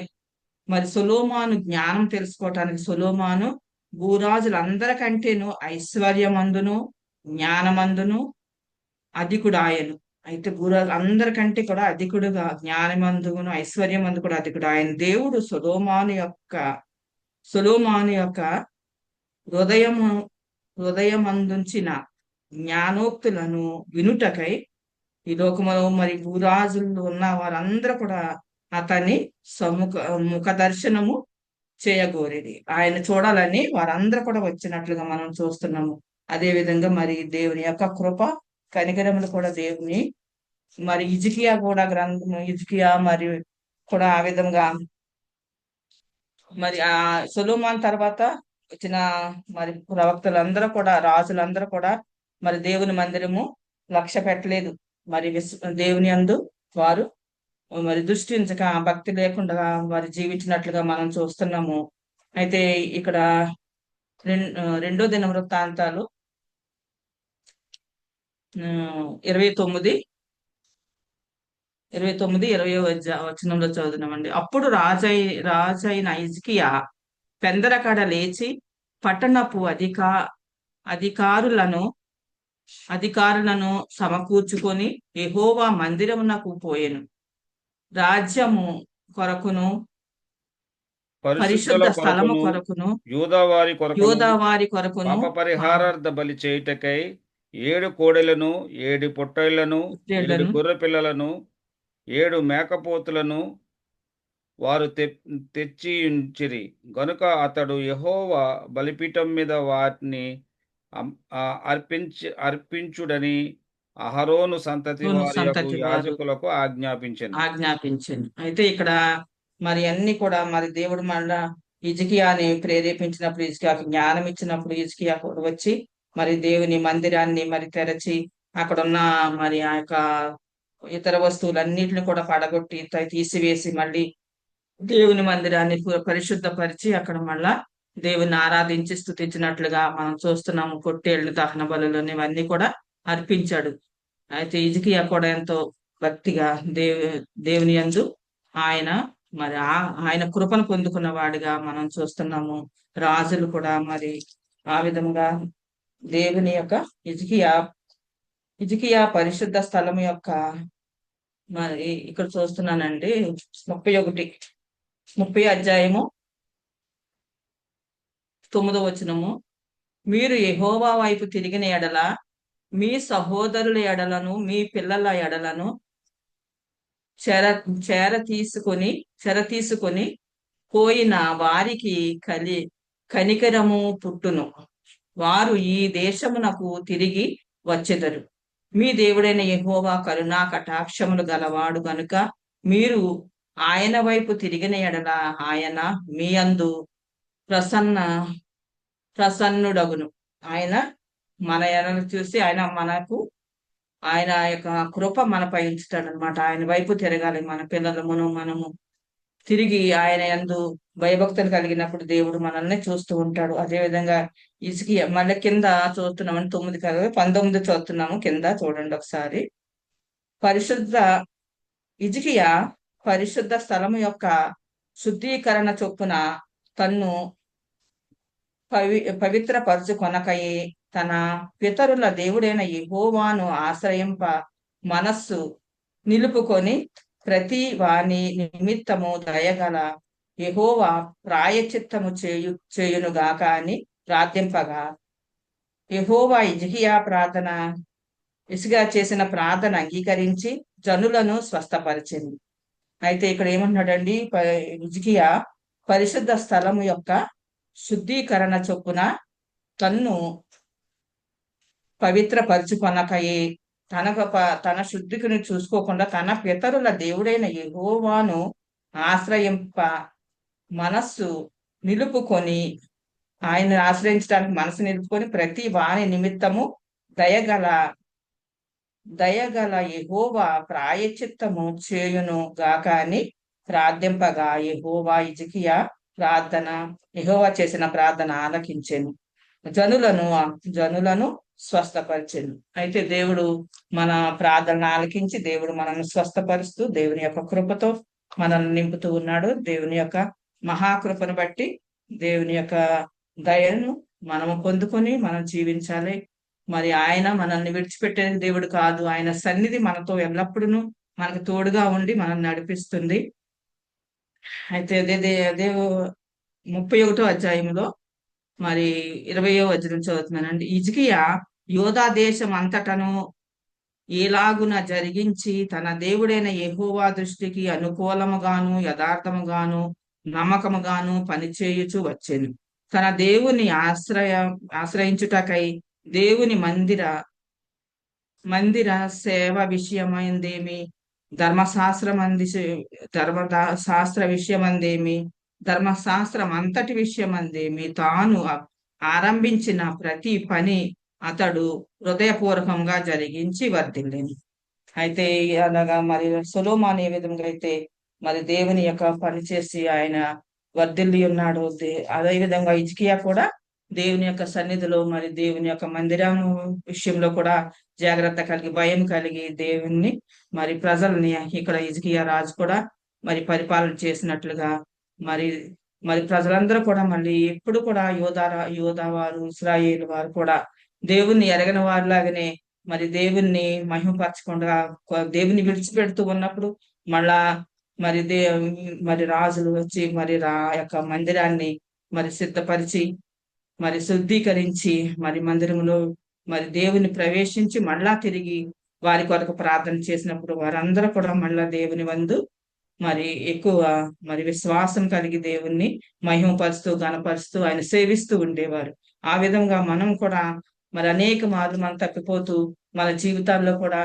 మరి సొలొమోను జ్ఞానం తెలుసుకోవటానికి సొలొమోను భూరాజులందరికంటేను ఐశ్వర్యమందును జ్ఞానమందును అధికుడాయను. అయితే భూరాజు అందరికంటే కూడా అధికుడుగా జ్ఞానమందును ఐశ్వర్యమందు కూడా అధికుడు ఆయన. దేవుడు సొలొమోను యొక్క హృదయమందుంచిన జ్ఞానోక్తులను వినుటకై ఈ లోకములో మరి భూరాజులు ఉన్న వారందరూ కూడా అతన్ని ముఖ దర్శనము చేయగోరేది. ఆయన చూడాలని వారందరూ కూడా వచ్చినట్లుగా మనం చూస్తున్నాము. అదే విధంగా మరి దేవుని యొక్క కృప కనికరములు కూడా దేవుని మరి హిజ్కియా కూడా హిజ్కియా మరి కూడా ఆ విధంగా మరి ఆ సొలొమోను తర్వాత వచ్చిన మరి ప్రవక్తలందరూ కూడా రాజులందరూ కూడా మరి దేవుని మందిరము లక్ష్య పెట్టలేదు. మరి దేవుని యందు వారు మరి దృష్టించక భక్తి లేకుండా వారు జీవించినట్లుగా మనం చూస్తున్నాము. అయితే ఇక్కడ 2వ దినవృత్తాంతాలు 29-20వ వచనంలో చదువుతున్నామండి. అప్పుడు రాజైన హిజ్కియా పెందరకడ లేచి పట్టణపు అధికారులను సమకూర్చుకొని యెహోవా మందిరమునకు పోయెను. రాజ్యము కొరకును పరిశుద్ధ స్థలము కొరకును యూదావారి కొరకును పాప పరిహారార్థ బలి చేయుటకై 7 కోడెలను 7 పొట్టేళ్లను 7 గొర్రె పిల్లలను 7 మేకపోతులను వారు తెచ్చి ఉంచిరి గనుక అతడు యెహోవా బలిపీఠం మీద వాటిని అర్పించుడని అహరోను సంతతి వారి యాజకులకు ఆజ్ఞాపించాను. అయితే ఇక్కడ మరి అన్ని కూడా మరి దేవుడు మళ్ళా హిజ్కియాని ప్రేరేపించినప్పుడు, హిజ్కియాకు జ్ఞానం ఇచ్చినప్పుడు హిజ్కియా వచ్చి మరి దేవుని మందిరాన్ని మరి తెరచి అక్కడున్న మరి ఆ యొక్క ఇతర వస్తువులన్నిటిని కూడా పడగొట్టి తీసివేసి మళ్ళీ దేవుని మందిరాన్ని పరిశుద్ధపరిచి అక్కడ మళ్ళా దేవుని ఆరాధించి స్తుతించినట్లుగా మనం చూస్తున్నాము. పొట్టేళ్లు దహన బలులు ఇవన్నీ కూడా అర్పించాడు. అయితే హిజ్కియా కూడా ఎంతో భక్తిగా దేవుని యందు ఆయన కృపను పొందుకున్న వాడిగా మనం చూస్తున్నాము. రాజులు కూడా మరి ఆ విధంగా దేవుని యొక్క హిజ్కియా పరిశుద్ధ స్థలం యొక్క మరి ఇక్కడ చూస్తున్నానండి 30వ అధ్యాయము 9వ వచనము. మీరు యెహోవా వైపు తిరిగిన ఎడల మీ సహోదరుల ఎడలను మీ పిల్లల ఎడలను చెర తీసుకొని పోయిన వారికి కనికరము పుట్టును. వారు ఈ దేశమునకు తిరిగి వచ్చెదరు. మీ దేవుడైన యెహోవా కరుణా కటాక్షములు గలవాడు గనుక మీరు ఆయన వైపు తిరిగిన ఎడల ఆయన మీ యందు ప్రసన్నుడగును. ఆయన మన ఎడను చూసి ఆయన యొక్క కృప మనపై ఉంచుతాడు అనమాట. ఆయన వైపు తిరగాలి మన పిల్లలమును మనము తిరిగి ఆయన యందు భయభక్తులు కలిగినప్పుడు దేవుడు మనల్ని చూస్తూ ఉంటాడు. అదేవిధంగా హిజ్కియా మళ్ళీ కింద చూస్తున్నామని 19 చూస్తున్నాము. కింద చూడండి ఒకసారి. హిజ్కియా పరిశుద్ధ స్థలము యొక్క శుద్ధీకరణ చొప్పున తన్ను పవిత్రపరచుకొనకయే తన పితరుల దేవుడైన యెహోవాను ఆశ్రయింప మనస్సు నిలుపుకొని ప్రతి వాని నిమిత్తము దయగల యెహోవా ప్రాయచిత్తము చేయునుగాక అని ప్రార్థింపగా యెహోవా ఇజ్కియా చేసిన ప్రార్థన అంగీకరించి జనులను స్వస్థపరిచింది. అయితే ఇక్కడ ఏమన్నాడండి, హిజ్కియా పరిశుద్ధ స్థలము యొక్క శుద్ధీకరణ చొప్పున తన్ను పవిత్రపరచుకొనకయే తన శుద్ధిని చూసుకోకుండా తన పితరుల దేవుడైన యెహోవాను ఆశ్రయింప మనస్సు నిలుపుకొని, ఆయన ఆశ్రయించడానికి మనసు నిలుపుకొని ప్రతి వాని నిమిత్తము దయగల యెహోవా ప్రాయచిత్తము చేయును గాక అని ప్రార్థింపగా హిజ్కియా యెహోవా చేసిన ప్రార్థన ఆలకించెను, జనులను స్వస్థపరిచెను. అయితే దేవుడు మన ప్రార్థన ఆలకించి దేవుడు మనల్ని స్వస్థపరుస్తూ దేవుని యొక్క కృపతో మనల్ని నింపుతూ ఉన్నాడు. దేవుని యొక్క మహాకృపను బట్టి దేవుని యొక్క దయను మనము పొందుకొని మనం జీవించాలి. మరి ఆయన మనల్ని విడిచిపెట్టే దేవుడు కాదు. ఆయన సన్నిధి మనతో ఎల్లప్పుడూ మనకు తోడుగా ఉండి మనల్ని నడిపిస్తుంది. అయితే అదే 31వ అధ్యాయంలో మరి 20వ వచనం చదువుతున్నానండి. హిజ్కియా యూదా దేశం అంతటను ఏలాగున జరిగించి తన దేవుడైన యెహోవా దృష్టికి అనుకూలముగాను యథార్థముగాను నమ్మకముగాను పనిచేయుచు వచ్చెను. తన దేవుని ఆశ్రయించుటకై దేవుని మందిర సేవ విషయమైందేమి, ధర్మశాస్త్ర విషయమందేమి, ధర్మశాస్త్రం అంతటి విషయమందేమి తాను ఆరంభించిన ప్రతి పని అతడు హృదయపూర్వకంగా జరిగించి వర్ధిల్లింది. అయితే అనగా మరి సొలొమోను ఏ విధంగా అయితే మరి దేవుని యొక్క పని చేసి ఆయన వర్ధిల్లి ఉన్నాడు, అదే విధంగా హిజ్కియా కూడా దేవుని యొక్క సన్నిధిలో మరి దేవుని యొక్క మందిరం విషయంలో కూడా జాగ్రత్త కలిగి భయం కలిగి దేవుణ్ణి మరి ప్రజల్ని ఇక్కడ హిజ్కియా రాజు కూడా మరి పరిపాలన చేసినట్లుగా మరి ప్రజలందరూ కూడా మళ్ళీ ఎప్పుడు కూడా యోధా వారు ఇశ్రాయేలు వారు కూడా దేవుణ్ణి ఎరగని వారిలాగానే మరి దేవుణ్ణి మహిమపరచకుండా దేవుని విడిచిపెడుతూ ఉన్నప్పుడు మళ్ళా మరి రాజులు వచ్చి మరి యొక్క మందిరాన్ని మరి సిద్ధపరిచి మరి శుద్ధీకరించి మరి మందిరంలో మరి దేవుని ప్రవేశించి మళ్ళా తిరిగి వారి కొరకు ప్రార్థన చేసినప్పుడు వారందరూ కూడా మళ్ళా దేవుని వందు మరి ఎక్కువ మరి విశ్వాసం కలిగి దేవుణ్ణి మహిమపరుస్తూ గణపరుస్తూ ఆయన సేవిస్తూ ఉండేవారు. ఆ విధంగా మనం కూడా మరి అనేక మార్లు మనం తప్పిపోతూ మన జీవితాల్లో కూడా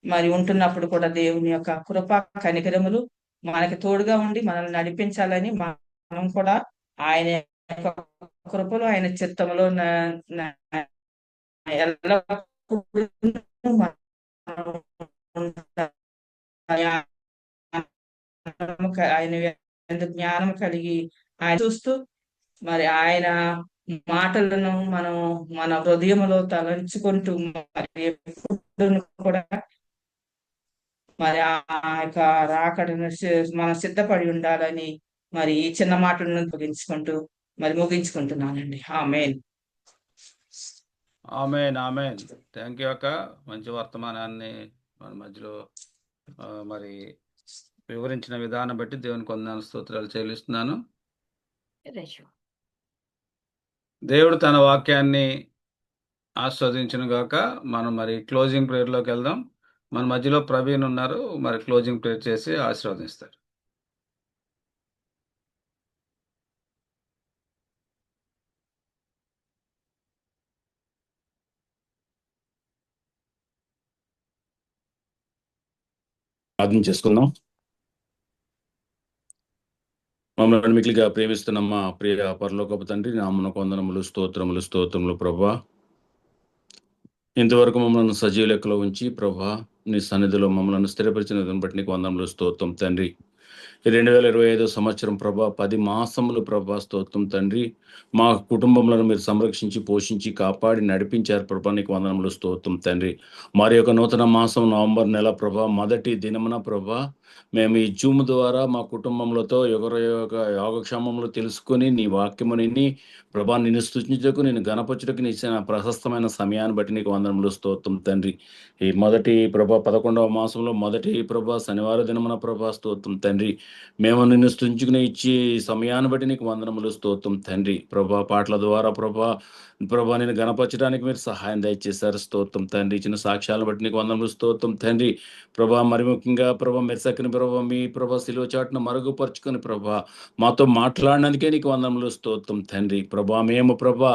మరి ఉంటున్నప్పుడు కూడా దేవుని యొక్క కృప కనికరములు మనకి తోడుగా ఉండి మనల్ని నడిపించాలని మనం కూడా ఆయన యొక్క కృపలో ఆయన చిత్తములో ఆయన జ్ఞానం కలిగి ఆయన చూస్తూ మరి ఆయన మాటలను మనం మన హృదయంలో తలంచుకుంటూ మరి ఎప్పుడు కూడా మరి ఆ యొక్క రాకడను మనం సిద్ధపడి ఉండాలని మరి ఈ చిన్న మాటలను ముగించుకుంటున్నానండి. ఆమేన్. థ్యాంక్ యూ అక్క. మంచి వర్తమానాన్ని మన మధ్యలో మరి వివరించిన విధానం బట్టి దేవునికి వందనాలు స్తోత్రాలు చెల్లిస్తున్నాను. దేవుడు తన వాక్యాన్ని ఆస్వాదించును గాక. మనం మరి క్లోజింగ్ ప్రేయర్లోకి వెళ్దాం. మన మధ్యలో ప్రవీణ్ ఉన్నారు, మరి క్లోజింగ్ ప్రేయర్ చేసి ఆశీర్వదిస్తారు. ప్రార్థన చేసుకుందాం. మమ్మల్ని మిక్కిలిగా ప్రేమిస్తున్న మా ప్రియ పరలోకపు తండ్రి, నామమునకు వందనములు స్తోత్రములు ప్రభువా. ఇంతవరకు మమ్మల్ని సజీవ లెక్కలో ఉంచి ప్రభువా నీ సన్నిధిలో మమ్మల్ని స్థిరపరిచిన బట్టి నీకు వందనములు స్తోత్రం తండ్రి. 2025 సంవత్సరం ప్రభా 10 మాసములు ప్రభా స్తోత్రం తండ్రి. మా కుటుంబంలో మీరు సంరక్షించి పోషించి కాపాడి నడిపించారు ప్రభా, నీకు వందనములు స్తోత్రం తండ్రి. మరి యొక్క నూతన మాసం నవంబర్ నెల ప్రభా మొదటి దినమున ప్రభా మేము ఈ జూమ్ ద్వారా మా కుటుంబములతో ఒకరి యొక్క యోగక్షేమములు తెలుసుకొని నీ వాక్యముని ప్రభా నిన్ను స్తుతించుటకు నేను గణపరచుటకు నీ ఇచ్చిన ప్రశస్తమైన సమయాన్ని బట్టి నీకు వందనములు స్తోత్రం తండ్రి. ఈ మొదటి ప్రభా 11వ మాసంలో మొదటి ప్రభా శనివారం దినమున ప్రభా స్తోత్రం తండ్రి. మేము నిన్ను స్తుతించుకుని ఇచ్చి ఈ సమయాన్ని బట్టి నీకు వందనములు స్తోత్రం తండ్రి. ప్రభా పాటల ద్వారా ప్రభా నేను గణపరచడానికి మీరు సహాయం దయచేశారు స్తోత్రం తండ్రి. ఇచ్చిన సాక్ష్యాలను బట్టి నీకు వందనములు స్తోత్రం తండ్రి. ప్రభా మరి ముఖ్యంగా ప్రభా మెర్సకిని ప్రభా మీ ప్రభా శిలువ చాటును మరుగుపరుచుకుని ప్రభా మాతో మాట్లాడినందుకే నీకు వందనములు స్తోత్రం తండ్రి. ప్రభా మేము ప్రభా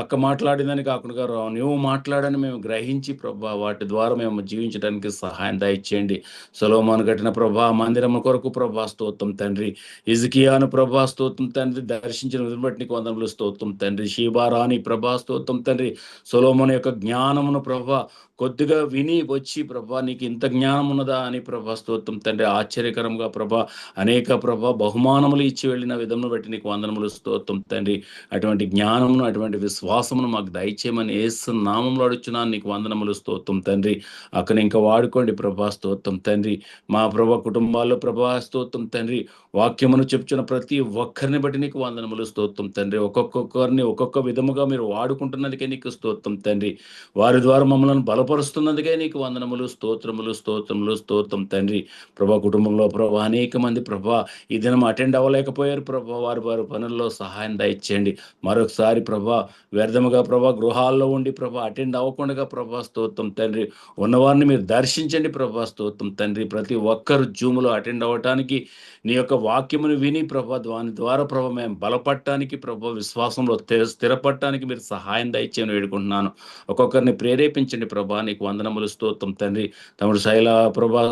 అక్క మాట్లాడిందని కాకుండా నువ్వు మాట్లాడని మేము గ్రహించి ప్రభా వాటి ద్వారా మేము జీవించడానికి సహాయం దయచేయండి. సొలొమోను కట్టిన ప్రభా మందిరము కొరకు ప్రభా స్తోత్రం తండ్రి. హిజ్కియాను ప్రభా స్తోత్రం తండ్రి దర్శించిన విధులు బట్టి నీకు వందనములు స్తోత్రం తండ్రి. షీబారాని ప్రభా స్తోత్రం తండ్రి. సొలొమోను యొక్క జ్ఞానమును ప్రభా కొద్దిగా విని వచ్చి ప్రభా నీకు ఇంత జ్ఞానం ఉన్నదా అని ప్రభా స్తోత్రం తండ్రి ఆశ్చర్యకరంగా ప్రభా అనేక ప్రభా బహుమానములు ఇచ్చి వెళ్ళిన విధమును బట్టి నీకు వందనములు స్తోత్రం తండ్రి. అటువంటి జ్ఞానమును అటువంటి విశ్వాసమును మాకు దయచేయమని యేసు నామములో అడుగుచున్నాను, నీకు వందనములు స్తోత్రం తండ్రి. అక్కడ ఇంకా వాడుకోండి ప్రభా స్తోత్రం తండ్రి. మా ప్రభా కుటుంబాల్లో ప్రభా స్తోత్రం తండ్రి. వాక్యమును చెప్తున్న ప్రతి ఒక్కరిని బట్టి నీకు వందనములు స్తోత్రం తండ్రి. ఒక్కొక్కరిని ఒక్కొక్క విధముగా మీరు వాడుకుంటున్నందుకే నీకు స్తోత్రం తండ్రి. వారి ద్వారా మమ్మల్ని బలపరుస్తున్నందుకే నీకు వందనములు స్తోత్రములు స్తోత్రములు స్తోత్రం తండ్రి. ప్రభా కుటుంబంలో ప్రభా అనేక మంది ప్రభా ఈ దినం అటెండ్ అవ్వలేకపోయారు ప్రభా, వారి పనుల్లో సహాయం దయచేయండి. మరొకసారి ప్రభా వ్యర్థముగా ప్రభా గృహాల్లో ఉండి ప్రభా అటెండ్ అవ్వకుండా ప్రభా స్తోత్రం తండ్రి ఉన్నవారిని మీరు దర్శించండి ప్రభా స్తోత్రం తండ్రి. ప్రతి ఒక్కరు జూములో అటెండ్ అవ్వటానికి నీ యొక్క వాక్యమును విని ప్రభా దాని ద్వారా ప్రభా మేము బలపడటానికి ప్రభా విశ్వాసంలో స్థిరపడటానికి మీరు సహాయం దయచేయని వేడుకుంటున్నాను. ఒక్కొక్కరిని ప్రేరేపించండి ప్రభా, నీకు వందనములు స్తోత్రం తండ్రి. తమ్ముడు శైల ప్రభా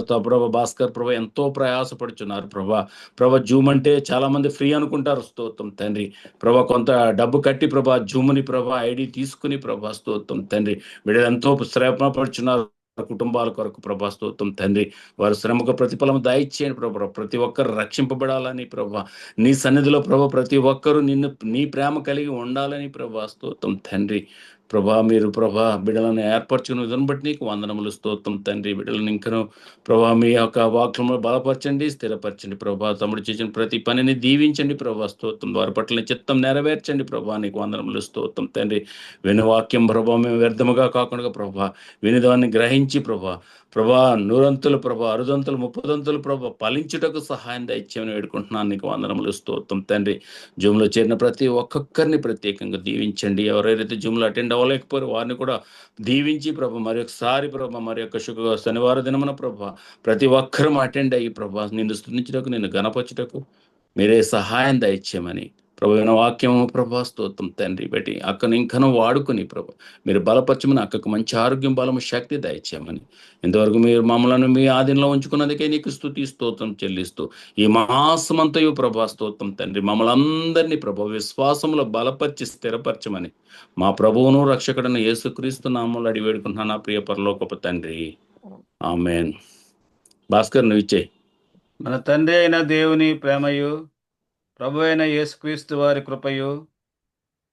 భాస్కర్ ప్రభా ఎంతో ప్రయాసపడుచున్నారు ప్రభా జూమ్ అంటే చాలా మంది ఫ్రీ అనుకుంటారు స్తోత్రం తండ్రి. ప్రభా కొంత డబ్బు కట్టి ప్రభా జూమ్ని ప్రభా ఐడి తీసుకుని ప్రభా స్తోత్రం తండ్రి వీళ్ళు ఎంతో శ్రమ పడుచున్నారు కుటుంబాల కొరకు ప్రభా స్తోత్రం తండ్రి. వారి శ్రమకు ప్రతిఫలం దయచేయండి ప్రభా. ప్రతి ఒక్కరు రక్షింపబడాలని ప్రభా నీ సన్నిధిలో ప్రభా ప్రతి ఒక్కరూ నీ ప్రేమ కలిగి ఉండాలని ప్రభా స్తోత్రం తండ్రి. ప్రభా మీరు ప్రభా బిడ్డలను ఏర్పరచుకున్న విధానం బట్టి నీకు వందనములు స్తోత్రం తండ్రి. బిడ్డలను ఇంకను ప్రభా మీ యొక్క వాక్యంలో బలపరచండి, స్థిరపరచండి ప్రభా. తమ్ముడు చేసిన ప్రతి పనిని దీవించండి ప్రభా స్తోత్రం. వారి పట్ల చిత్తం నెరవేర్చండి ప్రభా, నీకు వందనములు స్తోత్రం తండ్రి. విను వాక్యం ప్రభా మేము వ్యర్థముగా కాకుండా ప్రభా వినిదాన్ని గ్రహించి ప్రభా నూరంతులు ప్రభా అరుదంతులు ముప్పదంతులు ప్రభా ఫలించుటకు సహాయం దయచేయమని వేడుకుంటున్నాను, నీకు వందనములు స్తోత్రం తండ్రి. జూమ్లో చేరిన ప్రతి ఒక్కొక్కరిని ప్రత్యేకంగా దీవించండి. ఎవరైతే జూమ్లో అటెండ్ అవ్వలేకపోయారు వారిని కూడా దీవించి ప్రభా మరొకసారి ప్రభా మరి యొక్క శనివారం దినమున ప్రభా ప్రతి ఒక్కరూ అటెండ్ అయ్యి ప్రభా నిన్ను స్తుతించుటకు నిన్ను గణపరచుటకు మీరే సహాయం దయచేయమని ప్రభు వాక్యము ప్రభా స్తోత్రం తండ్రి బట్టి అక్కను ఇంకనూ వాడుకుని ప్రభు మీరు బలపరచమని అక్కకు మంచి ఆరోగ్యం బలము శక్తి దయచేయమని ఇంతవరకు మీరు మమ్మల్ని మీ ఆధీనంలో ఉంచుకున్నదికే నీకు స్తుతి స్తోత్రం చెల్లిస్తూ ఈ మాసమంతయు ప్రభా స్తోత్రం తండ్రి మమ్మల్ని అందరినీ ప్రభు విశ్వాసంలో బలపరిచి స్థిరపరచమని మా ప్రభువును రక్షకుడైన యేసుక్రీస్తు నామములో అడిగి వేడుకుంటున్నాను నా ప్రియ పరలోకపు తండ్రి, ఆమేన్. భాస్కర్ నువ్వు ఇచ్చే. మన తండ్రి అయిన దేవుని ప్రేమయు ప్రభు అయిన యేసుక్రీస్తు వారి కృపయు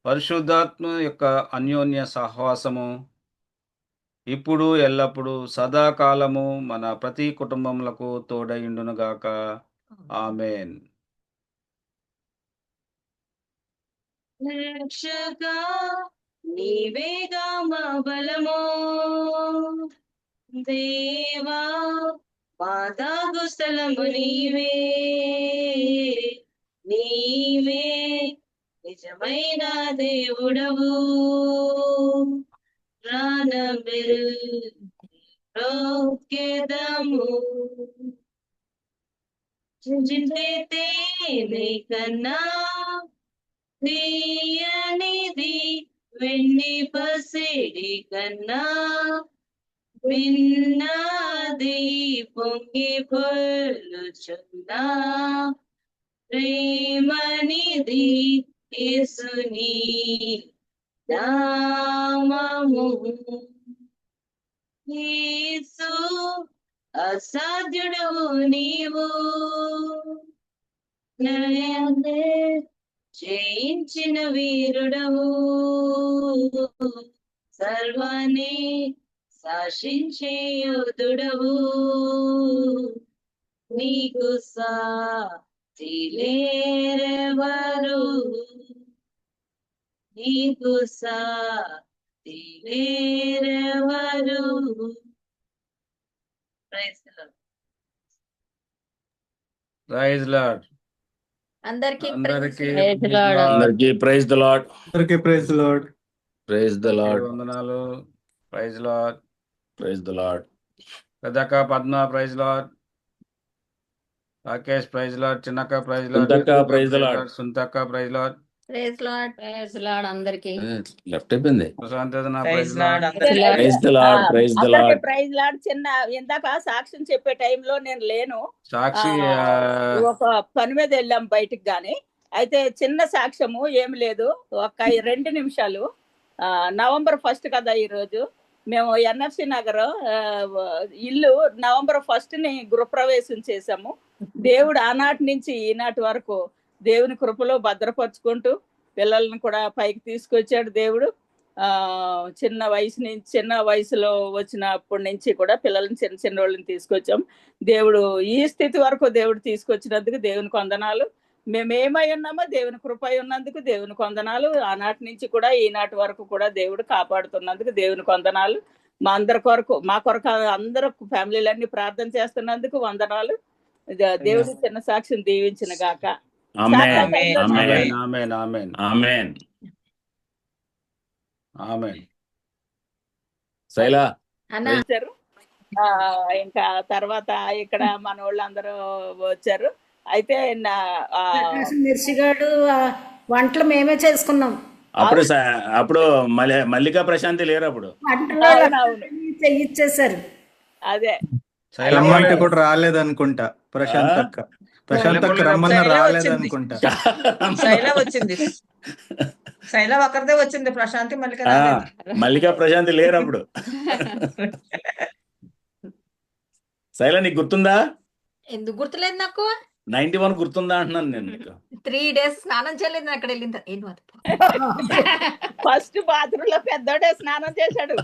పరిశుద్ధాత్మ యొక్క అన్యోన్య సహవాసము ఇప్పుడు ఎల్లప్పుడూ సదాకాలము మన ప్రతి కుటుంబములకు తోడయుండునుగాక. ఆమేన్. రక్షగా నీవేగా మా బలము దేవా పాదాగు స్థలము నీవే నిజమైన దేవుడవు ప్రాణమిరుకేదము చింతితే కన్నా తీయనిది వెండి పసిడి కన్నా విన్నది పొంగి పొర్లుచున్నా ప్రేమనిది యేసుని నామము యేసు అసాధ్యుడవు నీవు, నన్నే జయించిన వీరుడవు, సర్వాన్ని శాసించే యోధుడవు, నీకు సాటి లేరెవరు, నీకు సాటి లేరెవరు. Praise the Lord. Praise Lord. అందరికీ అందరికీ praise praise Lord. అందరికీ ప్రైజ్ ద లార్డ్. అందరికీ praise Lord. Praise the Lord. వందనాలు. Praise Lord. Praise the Lord. పెద్దక్క Padma praise Lord. Rakesh praise Lord. చిన్నక్క ప్రైజ్ లార్డ్. సుంతక్క ప్రైజ్ ద లార్డ్. సుంతక్క praise Lord. Praise Lord. Praise Lord అందరికి. Left అయిపోయింది. ప్రశాంతన ప్రైజ్ ప్రైజ్ లార్డ్ లార్డ్. అందరికీ. Praise the Lord. Praise the అందరికీ లార్డ్. Praise lord. చిన్న ఇందాక సాక్ష్యం చెప్పే టైంలో నేను లేను, సాక్షి ఒక పని మీద వెళ్ళాం బయటికి. గాని అయితే చిన్న సాక్ష్యము ఏమి లేదు, ఒక 2 నిమిషాలు. నవంబర్ 1 కదా ఈరోజు. మేము ఎన్ఎఫ్సి నగర్ ఇల్లు నవంబర్ 1 గృహప్రవేశం చేసాము. దేవుడు ఆనాటి నుంచి ఈనాటి వరకు దేవుని కృపలో భద్రపరుచుకుంటూ పిల్లల్ని కూడా పైకి తీసుకొచ్చాడు దేవుడు. చిన్న వయసులో వచ్చినప్పటి నుంచి కూడా పిల్లల్ని చిన్న వాళ్ళని తీసుకొచ్చాం. దేవుడు ఈ స్థితి వరకు దేవుడు తీసుకొచ్చినందుకు దేవునికి వందనాలు. మేమేమై ఉన్నామో దేవుని కృప ఉన్నందుకు దేవునికి వందనాలు. ఆనాటి నుంచి కూడా ఈనాటి వరకు కూడా దేవుడు కాపాడుతున్నందుకు దేవునికి వందనాలు. మా అందరి కొరకు, మా కొరకు అందరూ ఫ్యామిలీలన్నీ ప్రార్థన చేస్తున్నందుకు వందనాలు. దేవుడు చిన్న సాక్ష్యం దీవించిన గాక. ఆమేన్. ఆమేన్. ఆమేన్. ఆమేన్. ఆమేన్. ఆమేన్. ఆమేన్. శైలా అన్న వచ్చారు. ఇంకా తర్వాత ఇక్కడ మన వాళ్ళందరూ వచ్చారు. అయితే మిర్చిగాడు వంటలు మేమే చేసుకున్నాం. అప్పుడు మల్లికా ప్రశాంతి లేరు అప్పుడు. వంటలు అవును. చెయ్యిచ్చేసారు. అదే రమ్మంటే కూడా రాలేదనుకుంటా. ప్రశాంత్ అక్క రమ్మన్న శైల రాలేదనుకుంటా. శైల వచ్చింది. శైల ఒకరిదే వచ్చింది, ప్రశాంతి మల్లిక రాలేదు. మల్లికా ప్రశాంతి లేరు అప్పుడు. శైల నీకు గుర్తుందా? ఎందుకు గుర్తులేదు నాకు? 91 గుర్తుందా అంటున్నాను నేను నీకు. 3 days స్నానం చేయలేదు నేను అక్కడ వెళ్ళింది. ఫస్ట్ బాత్రూమ్ లో పెద్దోడే స్నానం చేశాడు.